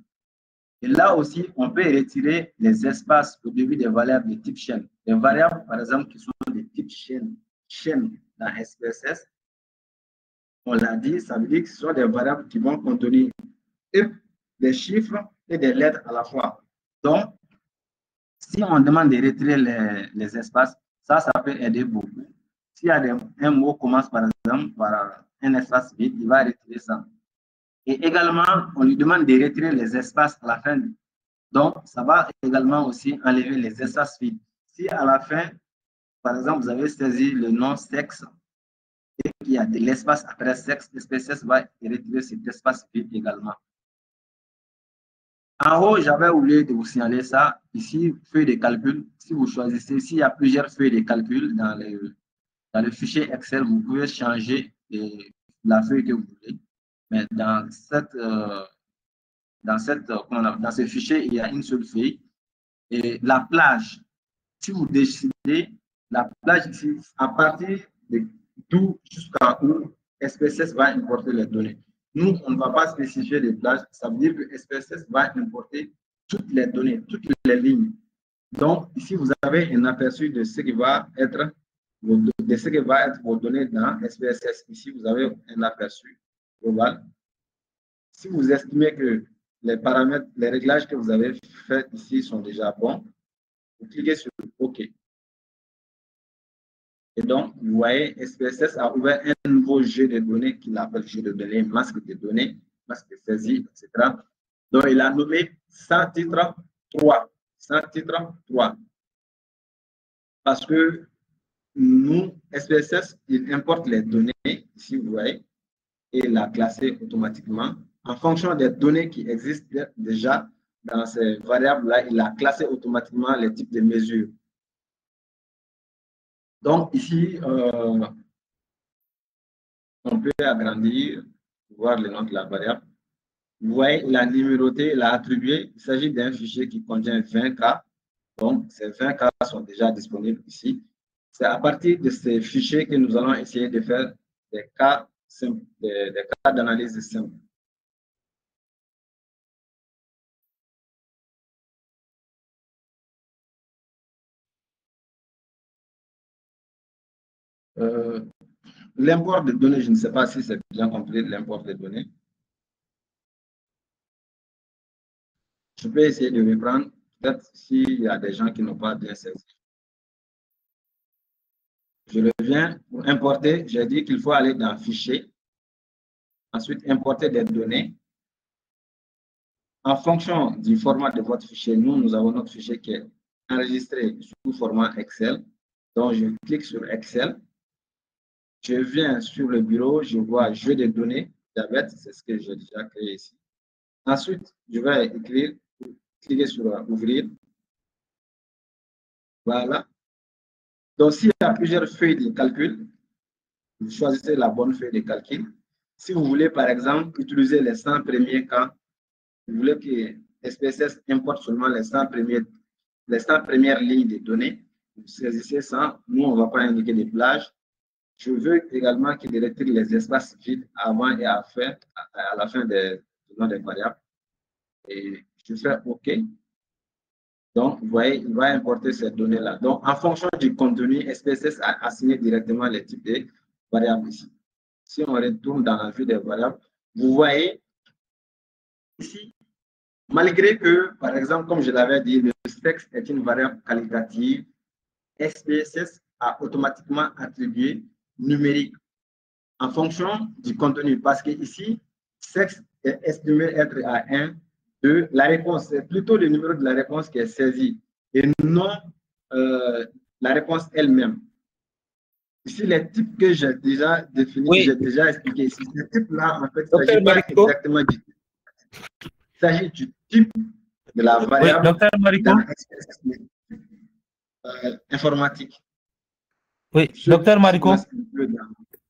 Et là aussi, on peut retirer les espaces au début des variables de type chaîne. Les variables, par exemple, qui sont de type chaîne dans SPSS, on l'a dit, ça veut dire que ce sont des variables qui vont contenir des chiffres et des lettres à la fois. Donc, si on demande de retirer les espaces, ça peut aider beaucoup. S'il y a un mot commence par exemple par un espace vide, il va retirer ça. Et également, on lui demande de retirer les espaces à la fin. Donc, ça va également aussi enlever les espaces vides. Si à la fin, par exemple, vous avez saisi le nom sexe et qu'il y a de l'espace après sexe, SPSS va retirer cet espace vide également. En haut, j'avais oublié de vous signaler ça. Ici, feuille de calcul. Si vous choisissez, s'il y a plusieurs feuilles de calcul dans le fichier Excel, vous pouvez changer la feuille que vous voulez. Mais dans ce fichier, il y a une seule feuille. Et la plage, si vous décidez, la plage ici, à partir de d'où jusqu'à où SPSS va importer les données. Nous, on ne va pas spécifier les plages. Ça veut dire que SPSS va importer toutes les données, toutes les lignes. Donc, ici, vous avez un aperçu de ce qui va être vos données dans SPSS. Ici, vous avez un aperçu global. Si vous estimez que les paramètres, les réglages que vous avez faits ici sont déjà bons. Vous cliquez sur OK. Et donc, vous voyez, SPSS a ouvert un nouveau jeu de données qu'il appelle jeu de données, masque de données, masque de saisie, etc. Donc, il a nommé sans titre 3. Sans titre 3. Parce que nous, SPSS, il importe les données, ici vous voyez, et la classer automatiquement. En fonction des données qui existent déjà dans ces variables-là, il a classé automatiquement les types de mesures. Donc ici, on peut agrandir, voir le nom de la variable. Vous voyez, il a numéroté, il a attribué. Il s'agit d'un fichier qui contient 20 cas. Donc, ces 20 cas sont déjà disponibles ici. C'est à partir de ces fichiers que nous allons essayer de faire des cas simples, des cas d'analyse simples. L'import de données, je ne sais pas si c'est bien compris, l'import de données. Je peux essayer de reprendre, peut-être s'il y a des gens qui n'ont pas bien saisi. Je reviens pour importer. J'ai dit qu'il faut aller dans Fichier. Ensuite, importer des données. En fonction du format de votre fichier, nous avons notre fichier qui est enregistré sous format Excel. Donc, je clique sur Excel. Je viens sur le bureau, je vois jeu de données, diabète, c'est ce que j'ai déjà créé ici. Ensuite, je vais écrire, cliquer sur Ouvrir. Voilà. Donc, s'il y a plusieurs feuilles de calcul, vous choisissez la bonne feuille de calcul. Si vous voulez, par exemple, utiliser les 100 premiers cas, vous voulez que SPSS importe seulement les 100 premières lignes de données, vous saisissez ça. Nous, on ne va pas indiquer des plages. Je veux également qu'il retire les espaces vides avant et à la fin du nom des variables. Et je fais OK. Donc, vous voyez, il va importer ces données-là. Donc, en fonction du contenu, SPSS a assigné directement les types de variables ici. Si on retourne dans la vue des variables, vous voyez ici, malgré que, par exemple, comme je l'avais dit, le sexe est une variable qualitative, SPSS a automatiquement attribué numérique en fonction du contenu. Parce que ici, sexe est estimé être à 1, 2. La réponse, c'est plutôt le numéro de la réponse qui est saisi et non la réponse elle-même. Ici, les types que j'ai déjà définis, oui, j'ai déjà expliqué ici. Ces types-là, en fait, il ne s'agit pas exactement du type. Il s'agit du type de la variable, oui, Dr. Marico, informatique. Oui, Dr. Marico.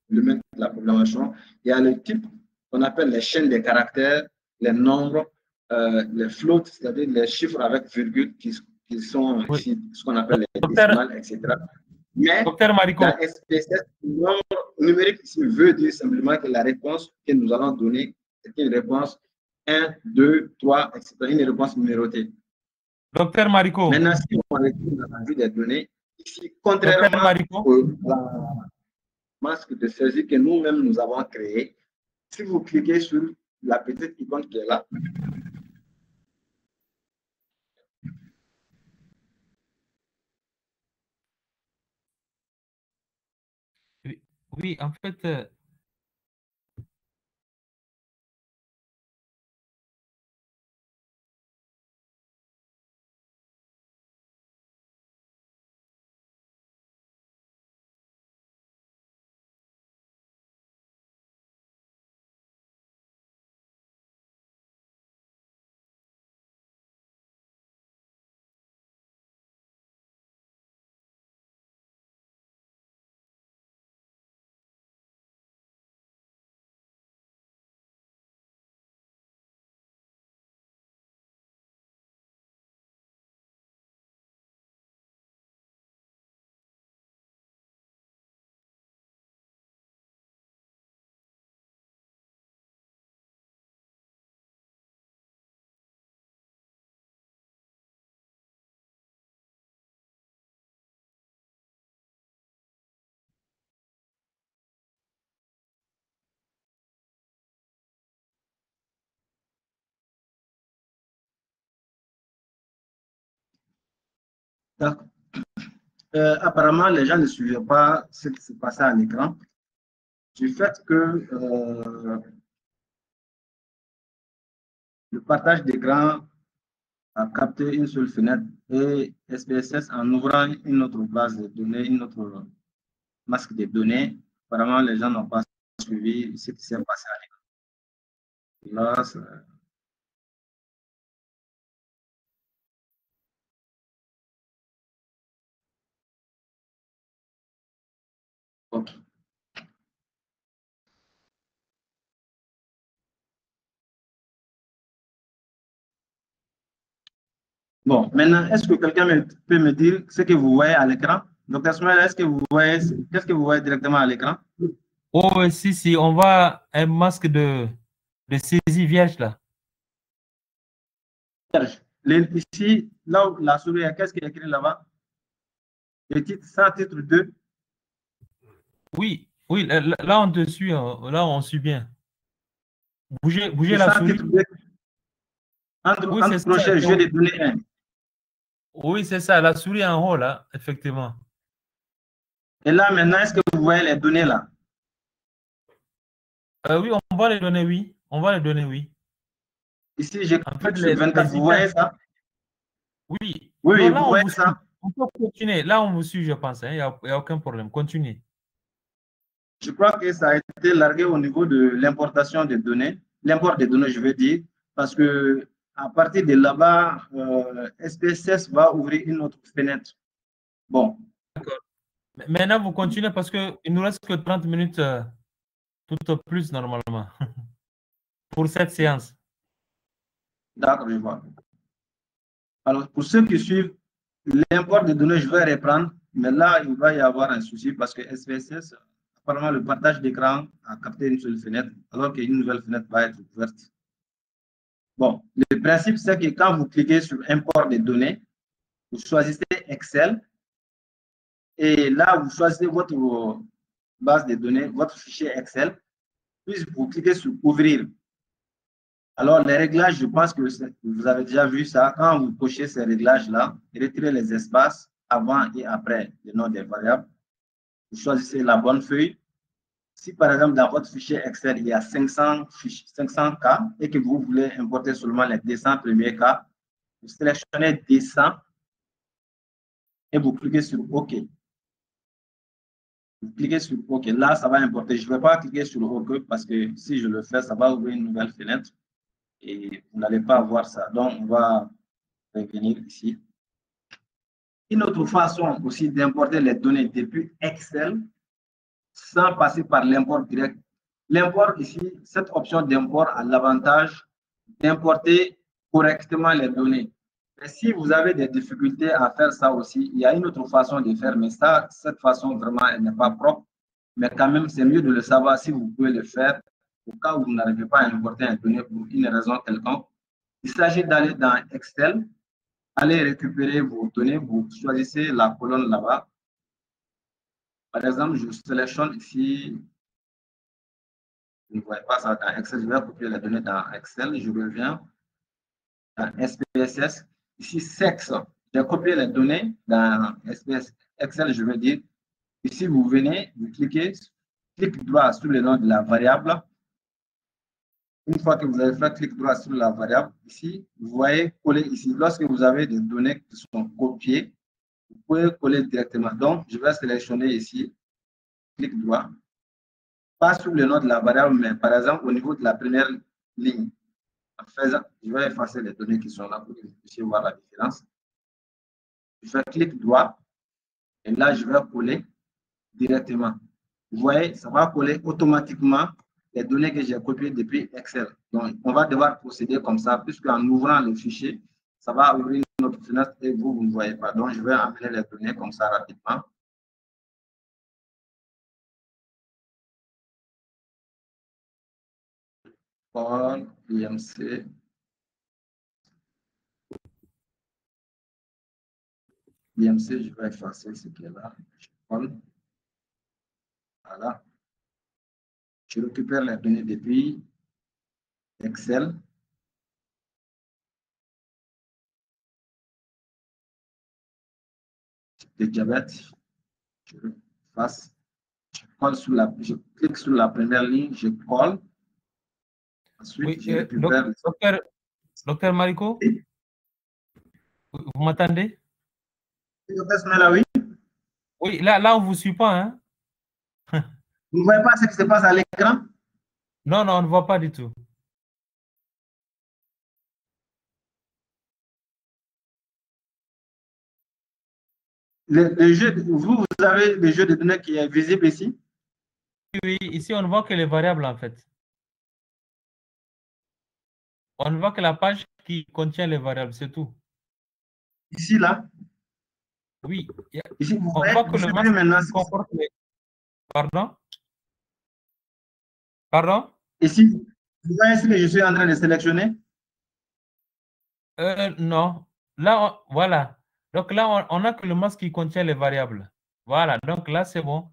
Le même de la programmation. Il y a le type qu'on appelle les chaînes de caractères, les nombres, les floats, c'est-à-dire les chiffres avec virgule qui sont, oui, ici ce qu'on appelle les décimales, etc. Mais la SPSS, le nombre numérique ici veut dire simplement que la réponse que nous allons donner est une réponse 1, 2, 3, etc. Une réponse numérotée. Docteur Marico. Maintenant, si on retourne dans la vue des données, ici, contrairement à la masque de saisie que nous-mêmes nous avons créé, si vous cliquez sur la petite icône qui est là, oui, en fait, D'accord. Apparemment, les gens ne suivaient pas ce qui se passait à l'écran. Du fait que le partage d'écran a capté une seule fenêtre et SPSS, en ouvrant une autre base de données, une autre masque de données, apparemment, les gens n'ont pas suivi ce qui s'est passé à l'écran. Là, OK. Bon, maintenant, est-ce que quelqu'un peut me dire ce que vous voyez à l'écran? Docteur Smail, est-ce que vous voyez, qu'est-ce que vous voyez directement à l'écran? Oh, si, on voit un masque de saisie vierge là. Ici, là où la souris, qu'est-ce qui est écrit là-bas? Le titre, sans titre 2. Oui, là on te suit, là on suit bien. Bougez la Sans souris. titre 2. Oui, Entre crochet, jeu de données 1. Oui, c'est ça, la souris en haut là, effectivement. Et là, maintenant, est-ce que vous voyez les données là? Oui, on va les donner, oui. On va les donner, oui. Ici, je En clique fait, sur 24, vous voyez ça? Oui. Oui, Non, oui, là, vous on voyez vous ça? suit. On peut continuer. Là, on vous suit, je pense. Il n'y a aucun problème. Continuez. Je crois que ça a été largué au niveau de l'importation des données, l'import des données, je veux dire, parce que à partir de là-bas, SPSS va ouvrir une autre fenêtre. Bon. D'accord. Maintenant, vous continuez parce qu'il ne nous reste que 30 minutes tout au plus normalement pour cette séance. D'accord, je vois. Alors, pour ceux qui suivent l'import des données, je vais reprendre, mais là, il va y avoir un souci parce que SPSS, apparemment, le partage d'écran a capté une seule fenêtre, alors qu'une nouvelle fenêtre va être ouverte. Bon, le principe, c'est que quand vous cliquez sur import des données, vous choisissez Excel et là, vous choisissez votre base de données, votre fichier Excel, puis vous cliquez sur ouvrir. Alors, les réglages, je pense que vous avez déjà vu ça. Quand vous cochez ces réglages-là, retirez les espaces avant et après le nom des variables. Vous choisissez la bonne feuille. Si, par exemple, dans votre fichier Excel, il y a 500 cas et que vous voulez importer seulement les 200 premiers cas, vous sélectionnez 200 et vous cliquez sur OK. Vous cliquez sur OK. Là, ça va importer. Je ne vais pas cliquer sur OK parce que si je le fais, ça va ouvrir une nouvelle fenêtre et vous n'allez pas voir ça. Donc, on va revenir ici. Une autre façon aussi d'importer les données depuis Excel sans passer par l'import direct. L'import ici, cette option d'import a l'avantage d'importer correctement les données. Mais si vous avez des difficultés à faire ça aussi, il y a une autre façon de faire, mais ça, cette façon vraiment, elle n'est pas propre. Mais quand même, c'est mieux de le savoir si vous pouvez le faire au cas où vous n'arrivez pas à importer une donnée pour une raison quelconque. Il s'agit d'aller dans Excel, allez récupérer vos données, vous choisissez la colonne là-bas. Par exemple, je sélectionne ici, vous ne voyez pas ça dans Excel, je vais copier les données dans Excel, je reviens dans SPSS. Ici, sexe, j'ai copié les données dans SPSS. Excel, je veux dire. Ici, vous venez, vous cliquez, clic droit sur le nom de la variable. Une fois que vous avez fait clic droit sur la variable, ici, vous voyez coller ici. Lorsque vous avez des données qui sont copiées, vous pouvez coller directement. Donc, je vais sélectionner ici, clic droit, pas sur le nom de la variable, mais par exemple au niveau de la première ligne. En faisant, je vais effacer les données qui sont là pour que vous puissiez voir la différence. Je fais clic droit et là, je vais coller directement. Vous voyez, ça va coller automatiquement les données que j'ai copiées depuis Excel. Donc, on va devoir procéder comme ça, puisqu'en ouvrant le fichier, ça va ouvrir une autre fenêtre et vous ne voyez pas. Donc, je vais amener les données comme ça rapidement. Paul, IMC. IMC, je vais effacer ce qui est là. Paul. Voilà. Je récupère les données depuis Excel. de diabète. Je fasse. Je clique sur la première ligne, je colle. Ensuite, Oui, je récupère. docteur Marico, vous m'entendez? Oui. Oui, là, on ne vous suit pas, hein? Vous ne voyez pas ce qui se passe à l'écran? Non, on ne voit pas du tout. Vous avez le jeu de données qui est visible ici? Oui, ici, on ne voit que les variables, en fait. On ne voit que la page qui contient les variables, c'est tout. Ici, là? Oui. Ici, vous On voyez, voit que vous le suivez masque maintenant. comporte les... Pardon? Pardon? Ici, vous voyez ce que je suis en train de sélectionner? Non. Là, voilà. Donc là, on a que le masque qui contient les variables. Voilà. Donc là, c'est bon.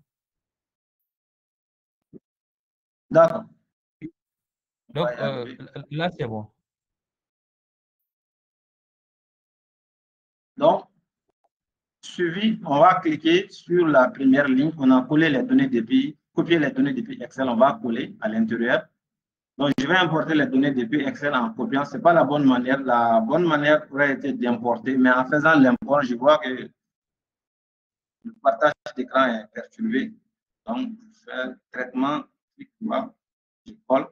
D'accord. Donc là, c'est bon. Donc, suivi, on va cliquer sur la première ligne. On a collé les données depuis, copier les données depuis Excel. On va coller à l'intérieur. Donc, je vais importer les données depuis Excel en copiant. Ce n'est pas la bonne manière. La bonne manière aurait été d'importer, mais en faisant l'import, je vois que le partage d'écran est perturbé. Donc, je fais traitement, clic droit, je colle.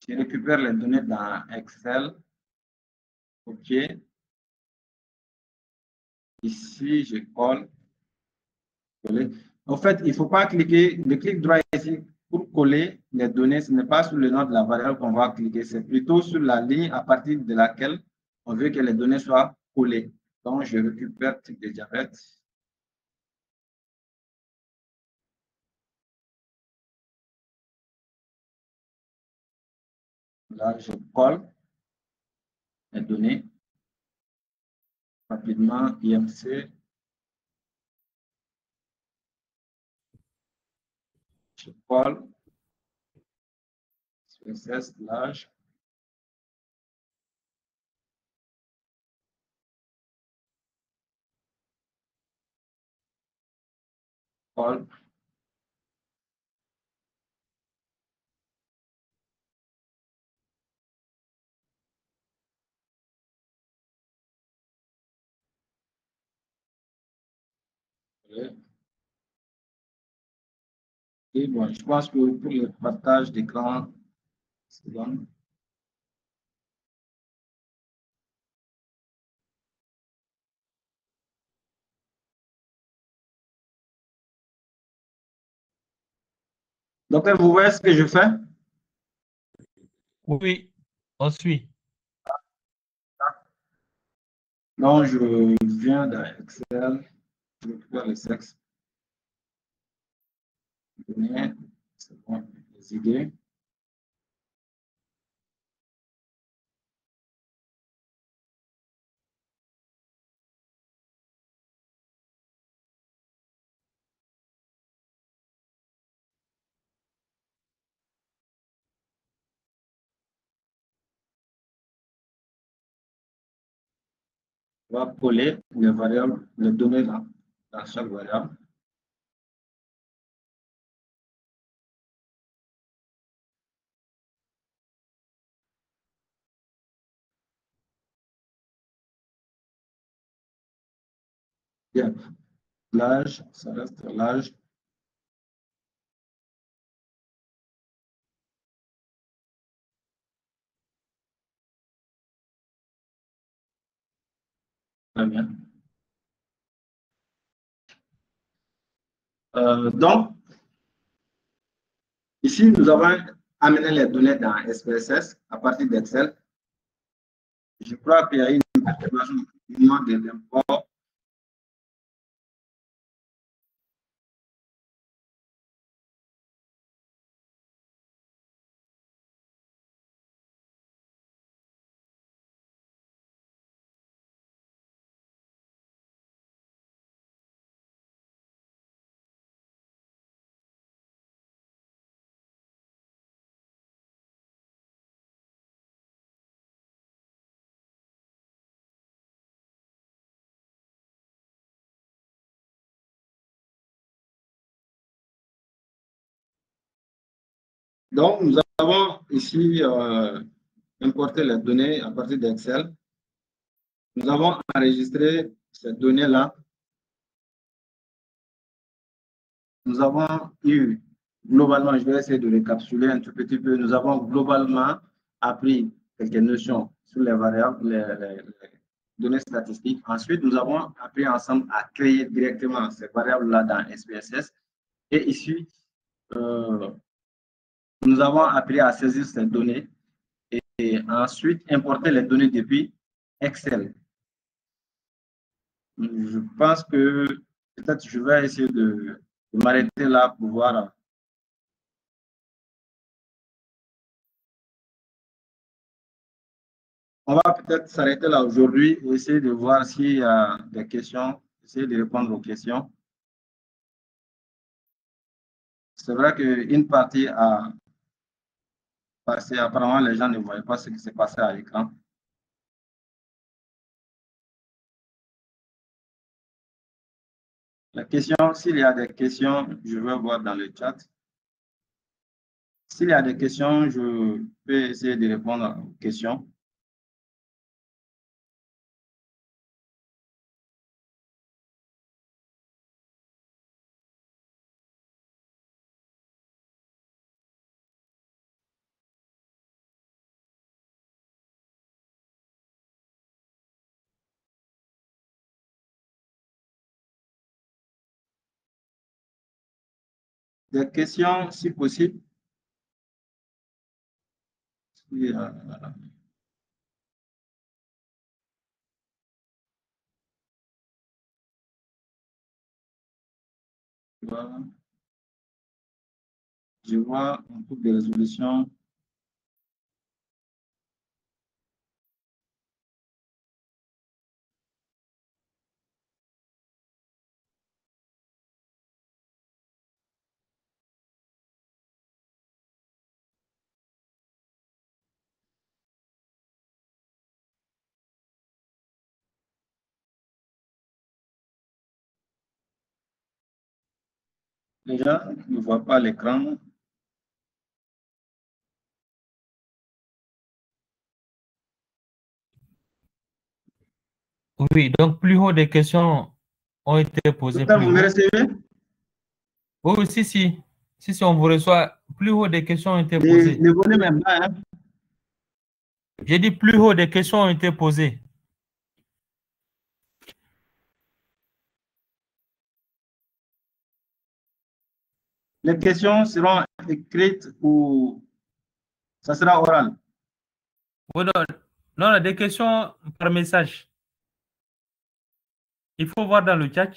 Je récupère les données dans Excel. OK. Ici, je colle. En fait, il ne faut pas cliquer, le clic droit ici pour coller les données. Ce n'est pas sur le nom de la variable qu'on va cliquer, c'est plutôt sur la ligne à partir de laquelle on veut que les données soient collées. Donc, je récupère type de diabète. Là, je colle les données. Rapidement, IMC. Je colle. CSS, l'âge. Colle. Et bon, je pense que pour le partage d'écran, c'est bon. Donc, vous voyez ce que je fais? Oui, on suit. Donc, je viens dans Excel, je récupère le sexe. C'est bon, les idées. On va coller les variables, les données dans chaque variable. Bien. L'âge, ça reste l'âge. Très bien. Donc, ici, nous avons amené les données dans SPSS à partir d'Excel. Je crois qu'il y a une perturbation de l'import. Donc, nous avons ici importé les données à partir d'Excel. Nous avons enregistré ces données-là. Nous avons eu, globalement, je vais essayer de récapituler un tout petit peu, nous avons globalement appris quelques notions sur les variables, les données statistiques. Ensuite, nous avons appris ensemble à créer directement ces variables-là dans SPSS. Et ici, nous avons appris à saisir ces données et ensuite importer les données depuis Excel. Je pense que peut-être je vais essayer de m'arrêter là pour voir. On va peut-être s'arrêter là aujourd'hui et essayer de voir s'il y a des questions, essayer de répondre aux questions. C'est vrai qu'une partie a passé, apparemment les gens ne voyaient pas ce qui s'est passé à l'écran. La question, s'il y a des questions, je vais voir dans le chat. S'il y a des questions, je peux essayer de répondre aux questions. Des questions, si possible. Voilà. Je vois un peu de résolution. Les gens ne voient pas l'écran. Oui, donc plus haut des questions ont été posées. Vous me recevez? Oui, si on vous reçoit, plus haut des questions ont été posées. Le volume est bas, hein? J'ai dit plus haut des questions ont été posées. Les questions seront écrites ou ça sera oral? Oui, non, des questions par message. Il faut voir dans le chat.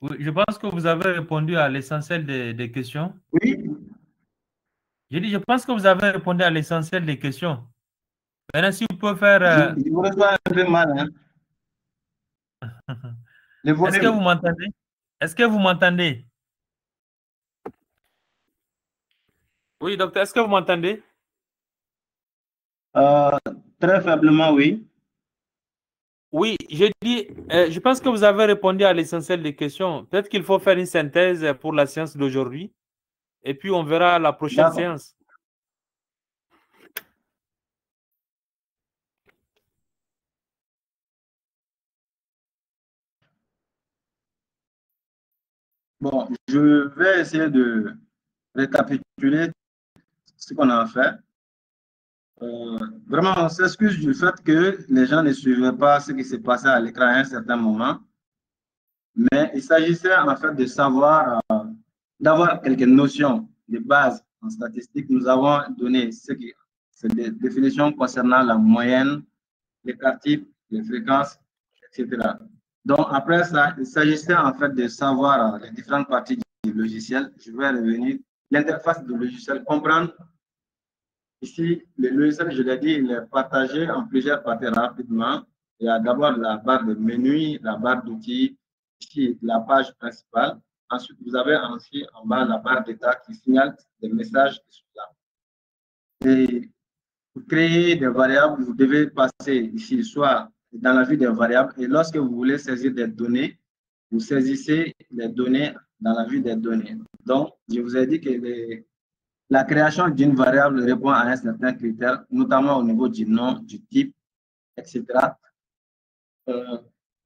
Oui, je pense que vous avez répondu à l'essentiel des questions. Oui. J'ai dit, je pense que vous avez répondu à l'essentiel des questions. Maintenant, si vous pouvez faire... Je vous reçois un peu mal, hein? Est-ce que vous m'entendez? Est-ce que vous m'entendez? Oui, docteur, est-ce que vous m'entendez? Très faiblement, oui. Oui, je dis, je pense que vous avez répondu à l'essentiel des questions. Peut-être qu'il faut faire une synthèse pour la séance d'aujourd'hui. Et puis, on verra la prochaine séance. Bon, je vais essayer de récapituler ce qu'on a fait. Vraiment, on s'excuse du fait que les gens ne suivaient pas ce qui s'est passé à l'écran à un certain moment. Mais il s'agissait en fait de savoir, d'avoir quelques notions de base en statistique. Nous avons donné ces définitions concernant la moyenne, les quartiers, les fréquences, etc. Donc, après ça, il s'agissait en fait de savoir les différentes parties du logiciel. Je vais revenir. L'interface du logiciel, comprendre. Ici, le logiciel, je l'ai dit, il est partagé en plusieurs parties rapidement. Il y a d'abord la barre de menu, la barre d'outils, ici la page principale. Ensuite, vous avez ensuite en bas la barre d'état qui signale des messages qui sont là. Et pour créer des variables, vous devez passer ici soit dans la vue des variables. Et lorsque vous voulez saisir des données, vous saisissez les données dans la vue des données. Donc, je vous ai dit que la création d'une variable répond à un certain critère, notamment au niveau du nom, du type, etc.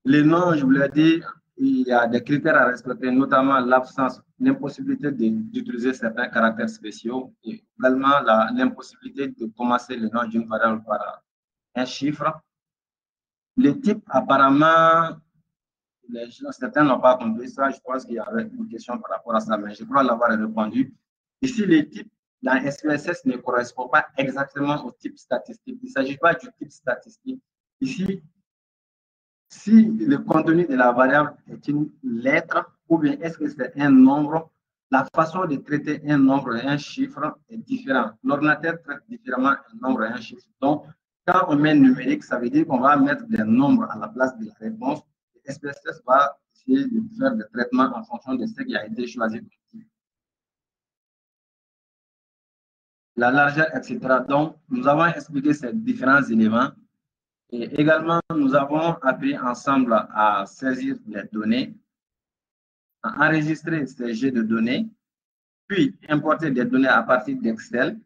Les noms, je vous l'ai dit, il y a des critères à respecter, notamment l'absence, l'impossibilité d'utiliser certains caractères spéciaux et également l'impossibilité de commencer le nom d'une variable par un chiffre. Les types, apparemment, certains n'ont pas compris ça. Je pense qu'il y avait une question par rapport à ça, mais je crois l'avoir répondu. Ici, les types dans SPSS ne correspondent pas exactement au type statistique. Il ne s'agit pas du type statistique. Ici, si le contenu de la variable est une lettre ou bien est-ce que c'est un nombre, la façon de traiter un nombre et un chiffre est différente. L'ordinateur traite différemment un nombre et un chiffre. Donc, quand on met numérique, ça veut dire qu'on va mettre des nombres à la place de la réponse. SPSS va essayer de faire des traitements en fonction de ce qui a été choisi. La largeur, etc. Donc, nous avons expliqué ces différents éléments. Et également, nous avons appris ensemble à saisir les données, à enregistrer ces jets de données, puis importer des données à partir d'Excel.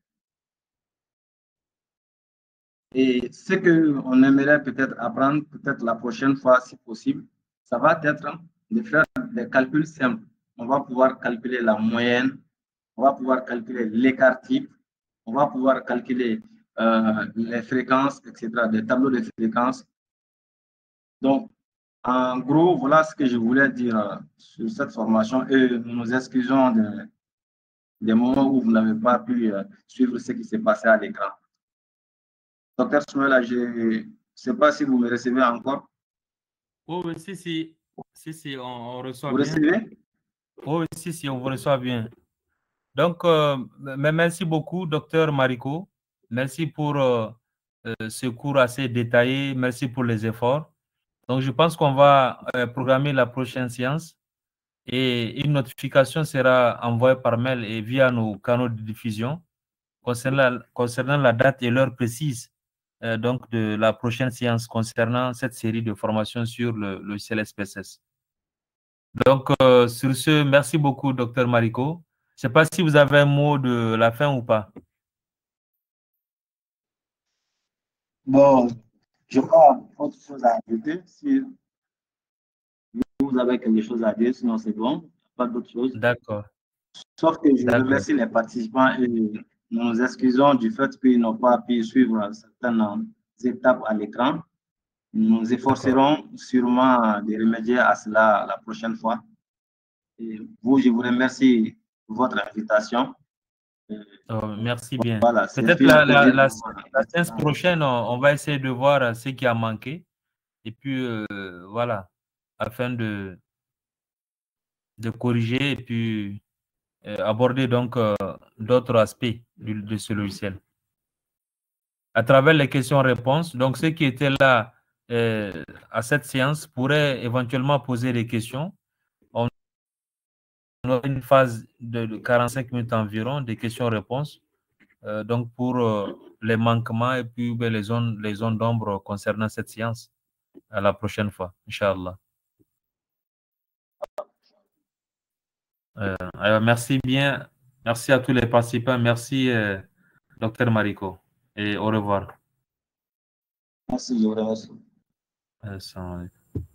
Et ce qu'on aimerait peut-être apprendre, peut-être la prochaine fois, si possible, ça va être de faire des calculs simples. On va pouvoir calculer la moyenne, on va pouvoir calculer l'écart type, on va pouvoir calculer les fréquences, etc., des tableaux de fréquences. Donc, en gros, voilà ce que je voulais dire sur cette formation et nous nous excusons des moments où vous n'avez pas pu suivre ce qui s'est passé à l'écran. Docteur Soumaila, je ne sais pas si vous me recevez encore. Oui, si, on reçoit bien. Vous recevez? Oui, si, on vous reçoit bien. Donc, merci beaucoup, docteur Marico. Merci pour ce cours assez détaillé. Merci pour les efforts. Donc, je pense qu'on va programmer la prochaine séance et une notification sera envoyée par mail et via nos canaux de diffusion concernant la date et l'heure précise donc de la prochaine séance concernant cette série de formations sur le logiciel SPSS. Donc, sur ce, merci beaucoup, docteur Marico. Je ne sais pas si vous avez un mot de la fin ou pas. Bon, je crois autre chose à ajouter. Si vous avez quelque chose à dire, sinon c'est bon. Pas d'autre chose. D'accord. Sauf que je remercie les participants et nous nous excusons du fait qu'ils n'ont pas pu suivre certaines étapes à l'écran. Nous nous efforcerons sûrement de remédier à cela la prochaine fois. Et vous, je vous remercie pour votre invitation. Merci bien. Voilà, peut-être la séance prochaine, on va essayer de voir ce qui a manqué. Et puis, voilà, afin de corriger et puis aborder donc d'autres aspects de ce logiciel. À travers les questions-réponses, donc ceux qui étaient là à cette séance pourraient éventuellement poser des questions. On a une phase de 45 minutes environ, des questions-réponses. Donc pour les manquements et puis les zones d'ombre concernant cette séance. À la prochaine fois, Inch'Allah. Merci bien. Merci à tous les participants. Merci, docteur Marico. Et au revoir. Merci, je vous remercie. Assalamu alaikum.